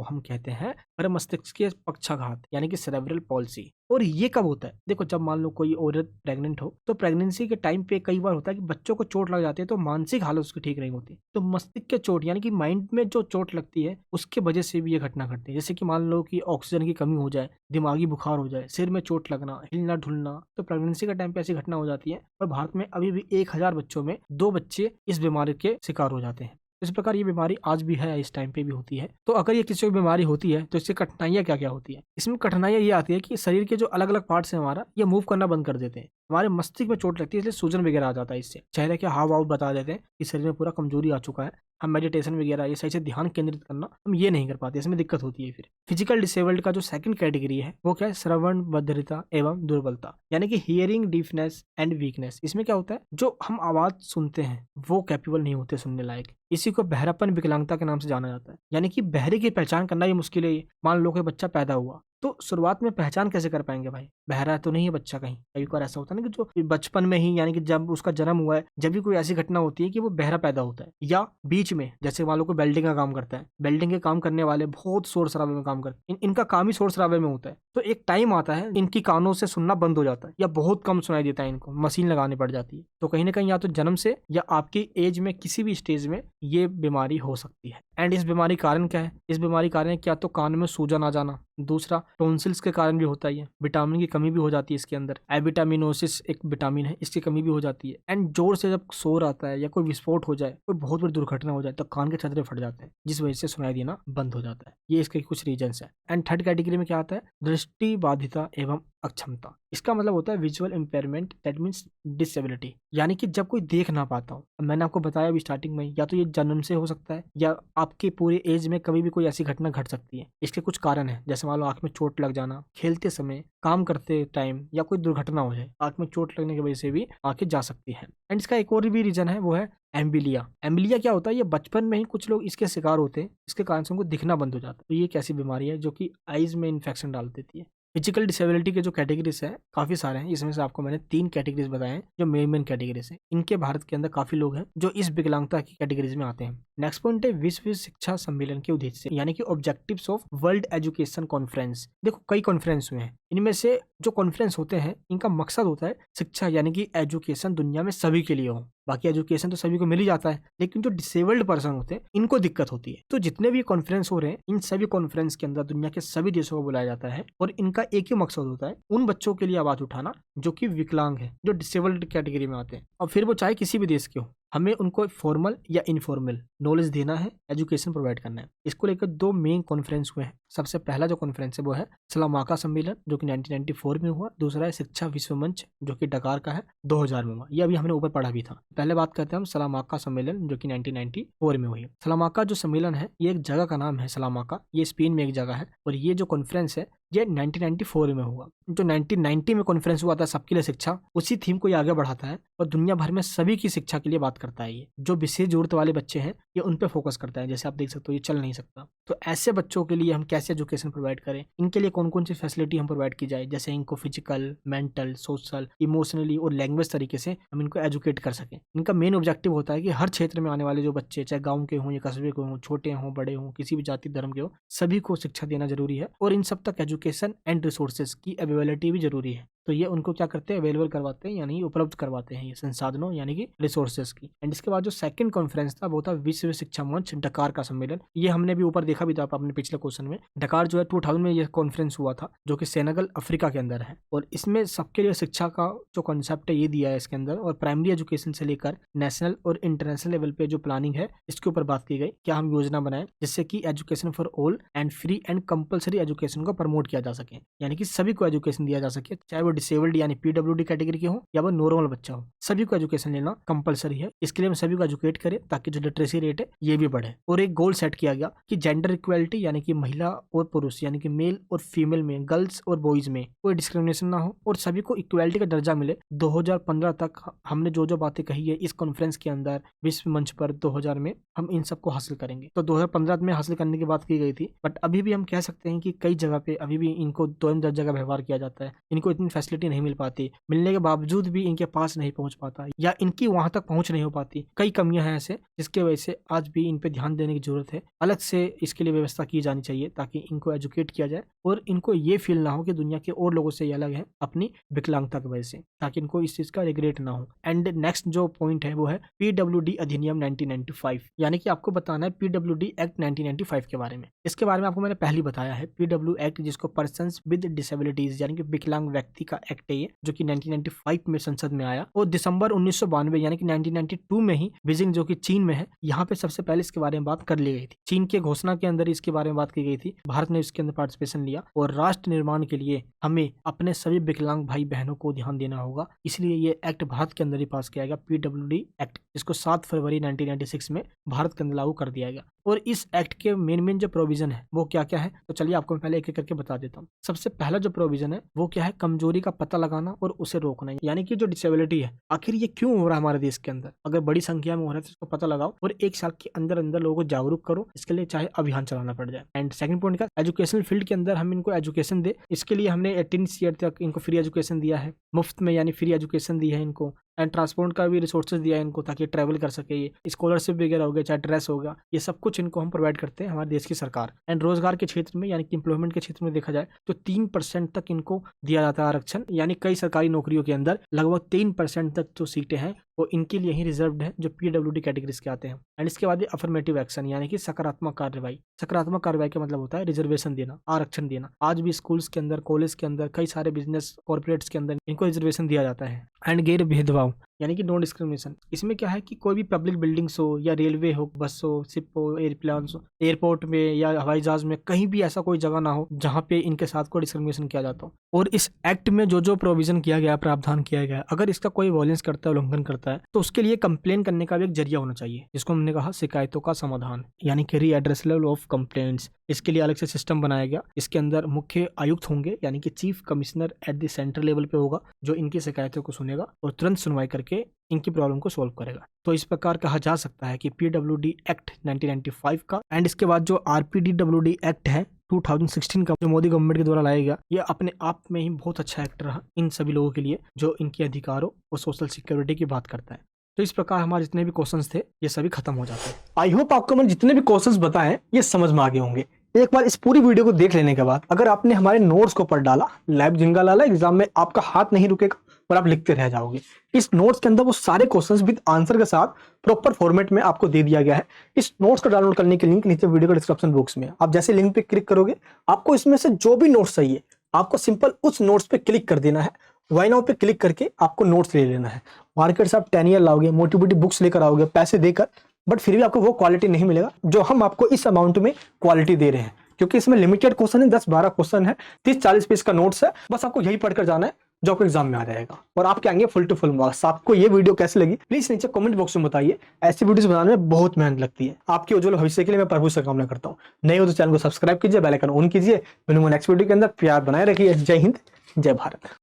हम कहते हैं परमस्तिष्कीय पक्षाघात यानी कि सेरेब्रल पॉल्सी। और ये कब होता है, देखो जब मान लो कोई औरत प्रेग्नेंट हो, तो प्रेगनेंसी के टाइम पे कई बार होता है कि बच्चों को चोट लग जाती है, तो मानसिक हालत उसकी ठीक नहीं होती, तो मस्तिष्क के चोट यानी कि माइंड में जो चोट लगती है उसके वजह से भी ये घटना घटती है। जैसे कि मान लो कि ऑक्सीजन की कमी हो जाए, दिमागी बुखार हो जाए, सिर में चोट लगना, हिलना ढुलना, तो प्रेगनेंसी के टाइम पे ऐसी घटना हो जाती है। और भारत में अभी भी 1000 बच्चों में 2 बच्चे इस बीमारी के शिकार हो जाते हैं। इस प्रकार ये बीमारी आज भी है, इस टाइम पे भी होती है। तो अगर ये किसी को बीमारी होती है तो इससे कठिनाइयां क्या क्या होती है। इसमें कठिनाइयां ये आती है कि शरीर के जो अलग अलग पार्ट्स हैं हमारा, ये मूव करना बंद कर देते हैं। हमारे मस्तिष्क में चोट लगती है, इसलिए सूजन वगैरह आ जाता है। इससे चेहरे के हाव भाव बता देते हैं कि शरीर में पूरा कमजोरी आ चुका है। हम मेडिटेशन वगैरह ये सही से ध्यान केंद्रित करना हम ये नहीं कर पाते, इसमें दिक्कत होती है। फिर फिजिकल डिसेबल्ड का जो सेकंड कैटेगरी है वो क्या है, श्रवण बधिरता एवं दुर्बलता यानी कि हियरिंग डिफनेस एंड वीकनेस। इसमें क्या होता है, जो हम आवाज सुनते हैं वो कैपेबल नहीं होते सुनने लायक, इसी को बहरापन विकलांगता के नाम से जाना जाता है। यानी कि बहरे की पहचान करना भी मुश्किल है। मान लो कोई बच्चा पैदा हुआ तो तो शुरुआत में पहचान कैसे कर पाएंगे भाई? बहरा तो नहीं है बच्चा कहीं? कई बार ऐसा होता है ना कि जो बचपन में ही यानी कि जब उसका जन्म हुआ है, जब भी कोई ऐसी घटना होती है कि वो बहरा पैदा होता है, या बीच में जैसे मान लो कोई वेल्डिंग का काम करता है, वेल्डिंग के काम करने वाले बहुत शोर शराबे में काम करते हैं, इनका काम ही शोर शराबे में होता है, तो एक टाइम आता है इनकी कानों से सुनना बंद हो जाता है या बहुत कम सुनाई देता है, इनको मशीन लगानी पड़ जाती है। तो कहीं ना कहीं या तो जन्म से या आपकी एज में किसी भी स्टेज में ये बीमारी हो सकती है। एंड इस बीमारी कारण क्या है? इस बीमारी कारण क्या तो कान में सूजन आ जाना, दूसरा टॉन्सिल्स के कारण भी होता है, विटामिन की कमी भी हो जाती है इसके अंदर, एविटामिनोसिस एक विटामिन है, इसकी कमी भी हो जाती है। एंड जोर से जब शोर आता है या कोई विस्फोट हो जाए, कोई बहुत बड़ी दुर्घटना हो जाए, तो कान के छतरे फट जाते हैं, जिस वजह से सुनाई देना बंद हो जाता है। ये इसके कुछ रीजंस है। एंड थर्ड कैटेगरी में क्या आता है? दृष्टि बाधिता एवं अक्षमता। इसका मतलब होता है visual impairment, that means disability, यानी कि जब कोई देख ना पाता हो। मैंने आपको बताया अभी स्टार्टिंग में, या तो ये जन्म से हो सकता है या आपके पूरे एज में कभी भी कोई ऐसी घटना घट सकती है। इसके कुछ कारण है, जैसे मान लो आंख में चोट लग जाना, खेलते समय, काम करते टाइम, या कोई दुर्घटना हो जाए, आंख में चोट लगने की वजह से भी आंखें जा सकती है। एंड इसका एक और भी रीजन है, वो है एम्बिलिया। एम्बिलिया क्या होता है? ये बचपन में ही कुछ लोग इसके शिकार होते हैं, इसके कारण से उनको दिखना बंद हो जाता है। तो ये एक ऐसी बीमारी है जो कि आईज में इन्फेक्शन डाल देती है। फिजिकल डिसेबिलिटी के जो कैटेगरीज है काफी सारे हैं, इसमें से आपको मैंने 3 कैटेगरीज बताए हैं जो मेन कैटेगरीज हैं। इनके भारत के अंदर काफी लोग हैं जो इस विकलांगता की कैटेगरीज में आते हैं। नेक्स्ट पॉइंट है विश्व शिक्षा सम्मेलन के उद्देश्य, यानी कि objectives of world education conference. देखो कई कॉन्फ्रेंस हुए हैं, इनमें से जो कॉन्फ्रेंस होते हैं इनका मकसद होता है शिक्षा, यानी कि एजुकेशन दुनिया में सभी के लिए हो। बाकी एजुकेशन तो सभी को मिल ही जाता है, लेकिन जो डिसेबल्ड पर्सन होते हैं इनको दिक्कत होती है। तो जितने भी कॉन्फ्रेंस हो रहे हैं, इन सभी कॉन्फ्रेंस के अंदर दुनिया के सभी देशों को बुलाया जाता है, और इनका एक ही मकसद होता है उन बच्चों के लिए आवाज उठाना जो कि विकलांग है, जो डिसेबल्ड कैटेगरी में आते हैं, और फिर वो चाहे किसी भी देश के हो। हमें उनको फॉर्मल या इनफॉर्मल नॉलेज देना है, एजुकेशन प्रोवाइड करना है। इसको लेकर 2 मेन कॉन्फ्रेंस हुए हैं। सबसे पहला जो कॉन्फ्रेंस है वो है सलामाका सम्मेलन, जो कि 1994 में हुआ। दूसरा है शिक्षा विश्व मंच, जो कि डकार का है, 2000 में हुआ। ये अभी हमने ऊपर पढ़ा भी था। पहले बात करते हैं हम सलामाका सम्मेलन, जो कि 1994 में हुई। सलामाका जो सम्मेलन है, ये एक जगह का नाम है सलामाका, ये स्पेन में एक जगह है, और ये जो कॉन्फ्रेंस है ये 1994 में हुआ। जो 1990 में कॉन्फ्रेंस हुआ था सबके लिए शिक्षा, उसी थीम को ये आगे बढ़ाता है और दुनिया भर में सभी की शिक्षा के लिए बात करता है। ये जो विशेष जरूरत वाले बच्चे हैं ये उन पे फोकस करता है। जैसे आप देख सकते हो ये चल नहीं सकता, तो ऐसे बच्चों के लिए हम कैसे एजुकेशन प्रोवाइड करें, इनके लिए कौन कौन सी फैसिलिटी हम प्रोवाइड की जाए, जैसे इनको फिजिकल, मेंटल, सोशल, इमोशनली और लैंग्वेज तरीके से हम इनको एजुकेट कर सकें। इनका मेन ऑब्जेक्टिव होता है कि हर क्षेत्र में आने वाले जो बच्चे, चाहे गाँव के हों या कस्बे के हों, छोटे हों बड़े हों, किसी भी जाति धर्म के हो, सभी को शिक्षा देना जरूरी है, और इन सब तक एजुकेशन एंड रिसोर्सेज की अवेलेबिलिटी भी जरूरी है। तो ये उनको क्या करते हैं, अवेलेबल करवाते हैं, यानी उपलब्ध करवाते हैं ये संसाधनों, यानी कि रिसोर्सेज की। एंड इसके बाद जो सेकंड कॉन्फ्रेंस था वो था विश्व शिक्षा मंच डकार का सम्मेलन। ये हमने भी ऊपर देखा भी था अपने पिछले क्वेश्चन में। डकार जो है 2000 में ये कॉन्फ्रेंस हुआ था, जो कि सेनेगल अफ्रीका के अंदर है, और इसमें सबके लिए शिक्षा का जो कॉन्सेप्ट है ये दिया है इसके अंदर, और प्राइमरी एजुकेशन से लेकर नेशनल और इंटरनेशनल लेवल पे जो प्लानिंग है इसके ऊपर बात की गई। क्या हम योजना बनाएं जिससे कि education for all and free and compulsory education को प्रमोट किया जा सके, यानी कि सभी को एजुकेशन दिया जा सके, चाहे वो डिसेबल्ड यानी पीडब्ल्यूडी कैटेगरी के हो या वो नॉर्मल बच्चा हो, सभी को एजुकेशन लेना कंपलसरी है। इसके लिए हम सभी को एजुकेट करें ताकि जो लिटरेसी रेट है ये भी बढ़े। और एक गोल सेट किया गया कि जेंडर इक्वालिटी, यानी कि महिला और पुरुष, यानी कि मेल और फीमेल में, गर्ल्स और बॉयज में कोई डिस्क्रिमिनेशन ना हो और सभी को इक्वालिटी का दर्जा मिले। 2015 तक हमने जो जो बातें कही है इस कॉन्फ्रेंस के अंदर विश्व मंच पर 2000 में, हम इन सबको हासिल करेंगे। तो 2015 में हासिल करने की बात की गई थी, बट अभी भी हम कह सकते हैं कि कई जगह पे अभी भी इनको 2 दर्जा का व्यवहार किया जाता है। इनको इतनी फैसिलिटी नहीं मिल पाती, मिलने के बावजूद भी इनके पास नहीं पहुंच पाता या इनकी वहां तक पहुंच नहीं हो पाती। कई कमियां हैं ऐसे, जिसके वजह से आज भी इन पे ध्यान देने की जरूरत है। अलग से इसके लिए व्यवस्था की जानी चाहिए ताकि इनको एजुकेट किया जाए और इनको ये फील ना हो कि दुनिया के और लोगों से ये अलग है अपनी विकलांगता की वजह से, ताकि इनको इस चीज का रिग्रेट ना हो। एंड नेक्स्ट जो पॉइंट है वो है पीडब्ल्यूडी अधिनियम 1995, यानी कि आपको बताना है पीडब्ल्यूडी एक्ट 1995 के बारे में। इसके बारे में आपको मैंने पहले बताया है। पीडब्ल्यू एक्ट, जिसको पर्सन्स विद डिसेबिलिटीज यानी कि विकलांग व्यक्ति का एक्ट है ये, जो कि 1995 में संसद में आया, और दिसंबर 1992 यानी कि 1992 में ही बीजिंग, जो कि चीन में है, यहाँ पे सबसे पहले इसके बारे में बात कर ली गई थी। चीन के घोषणा के अंदर इसके बारे में बात की गई थी। भारत ने इसके अंदर पार्टिसिपेशन लिया, और राष्ट्र निर्माण के लिए हमें अपने सभी विकलांग भाई बहनों को ध्यान देना होगा, इसलिए ये एक्ट भारत के अंदर ही पास किया गया, पीडब्ल्यूडी एक्ट, जिसको 7 फरवरी 1996 में भारत के अंदर लागू कर दिया गया। और इस एक्ट के मेन जो प्रोविजन है वो क्या क्या है, तो चलिए आपको मैं पहले एक एक करके बता देता हूँ। सबसे पहला जो प्रोविजन है वो क्या है, कमजोरी का पता लगाना और उसे रोकना। यानी कि जो डिसेबिलिटी है आखिर ये क्यों हो रहा है हमारे देश के अंदर, अगर बड़ी संख्या में हो रहा है तो इसको पता लगाओ और 1 साल के अंदर अंदर लोगों को जागरूक करो, इसके लिए चाहे अभियान चलाना पड़ जाए। एंड सेकंड पॉइंट का, एजुकेशनल फील्ड के अंदर हम इनको एजुकेशन दे, इसके लिए हमने 18 ईयर तक इनको फ्री एजुकेशन दिया है, मुफ्त में यानी फ्री एजुकेशन दी है इनको। एंड ट्रांसपोर्ट का भी रिसोर्सेज दिया है इनको ताकि ट्रैवल कर सके, ये स्कॉलरशिप वगैरह हो गया, चाहे ड्रेस होगा, ये सब कुछ इनको हम प्रोवाइड करते हैं हमारे देश की सरकार। एंड रोजगार के क्षेत्र में यानी कि एम्प्लॉयमेंट के क्षेत्र में देखा जाए तो 3% तक इनको दिया जाता है आरक्षण, यानी कई सरकारी नौकरियों के अंदर लगभग 3% तक जो सीटें हैं वो इनके लिए ही रिजर्व्ड है जो PWD कैटेगरीज के आते हैं। एंड इसके बाद ये अफर्मेटिव एक्शन यानी कि सकारात्मक कार्रवाई। सकारात्मक कार्रवाई का मतलब होता है रिजर्वेशन देना, आरक्षण देना। आज भी स्कूल्स के अंदर, कॉलेज के अंदर, कई सारे बिजनेस कॉर्पोरेट्स के अंदर इनको रिजर्वेशन दिया जाता है। एंड गैर भेदभाव यानी कि नो डिस्क्रिमिनेशन। इसमें क्या है कि कोई भी पब्लिक बिल्डिंग्स हो या रेलवे हो, बस हो, शिप हो, एयरप्लेन हो, एयरपोर्ट में या हवाई जहाज में, कहीं भी ऐसा कोई जगह ना हो जहाँ पे इनके साथ कोई डिस्क्रिमिनेशन किया जाता हो। और इस एक्ट में जो जो प्रोविजन किया गया, प्रावधान किया गया, अगर इसका कोई वॉयलेंस करता है, उल्लंघन करता है, तो उसके लिए कंप्लेन करने का भी एक जरिया होना चाहिए, जिसको हमने कहा शिकायतों का समाधान, यानी कि रीएड्रेसल ऑफ कंप्लेंट्स। इसके लिए अलग से सिस्टम बनाया गया। इसके अंदर मुख्य आयुक्त होंगे यानी कि chief commissioner at the central level पे होगा, जो इनकी शिकायतों को सुनेगा और तुरंत सुनवाई करके इनकी प्रॉब्लम को सॉल्व करेगा। तो इस प्रकार कहा जा सकता है कि PWD एक्ट 1995 का एंड इसके बाद जो RPDWD एक्ट है 2016 का, जो मोदी गवर्नमेंट के द्वारा लाया गया, ये अपने आप में ही बहुत अच्छा एक्ट रहा इन सभी लोगों के लिए जो इनके अधिकारों और सोशल सिक्योरिटी की बात करता है। तो इस प्रकार हमारे जितने भी क्वेश्चंस थे ये सभी खत्म हो जाते हैं। आई होप आपको मैंने जितने भी क्वेश्चंस बताए ये समझ में आ गए होंगे। एक बार इस पूरी वीडियो को देख लेने के बाद अगर आपने हमारे नोट्स को पढ़ डाला, लाइव जिंगा लाला, एग्जाम में आपका हाथ नहीं रुकेगा और आप लिखते रह जाओगे। इस नोट्स के अंदर वो सारे क्वेश्चंस विद आंसर के साथ प्रॉपर फॉर्मेट में आपको दे दिया गया है। इस नोट्स को डाउनलोड करने की लिंक नीचे वीडियो के डिस्क्रिप्शन बॉक्स में। आप जैसे लिंक पे क्लिक करोगे आपको इसमें से जो भी नोट्स चाहिए आपको सिंपल उस नोट्स पे क्लिक कर देना है। वाई नाउ पे क्लिक करके आपको नोट्स ले लेना है। मार्केट से आप 10 ईयर लाओगे, मोटी बुक्स लेकर आओगे पैसे देकर, बट फिर भी आपको वो क्वालिटी नहीं मिलेगा जो हम आपको इस अमाउंट में क्वालिटी दे रहे हैं, क्योंकि इसमें लिमिटेड क्वेश्चन है, 10-12 क्वेश्चन है, 30-40 पेज का नोट्स है। बस आपको यही पढ़कर जाना है जो आपको एग्जाम में आ जाएगा और आपके आएंगे फुल टू फुल मार्क्स। आपको ये वीडियो कैसी लगी प्लीज नीचे कमेंट बॉक्स में बताइए। ऐसी वीडियोस बनाने में बहुत मेहनत लगती है। आपके उज्जवल भविष्य के लिए मैं प्रभु से कामना करता हूँ। नए हो तो चैनल को सब्सक्राइब कीजिए, बेल आइकन ऑन कीजिए। नेक्स्ट वीडियो के अंदर प्यार बनाए रखिए। जय हिंद, जय भारत।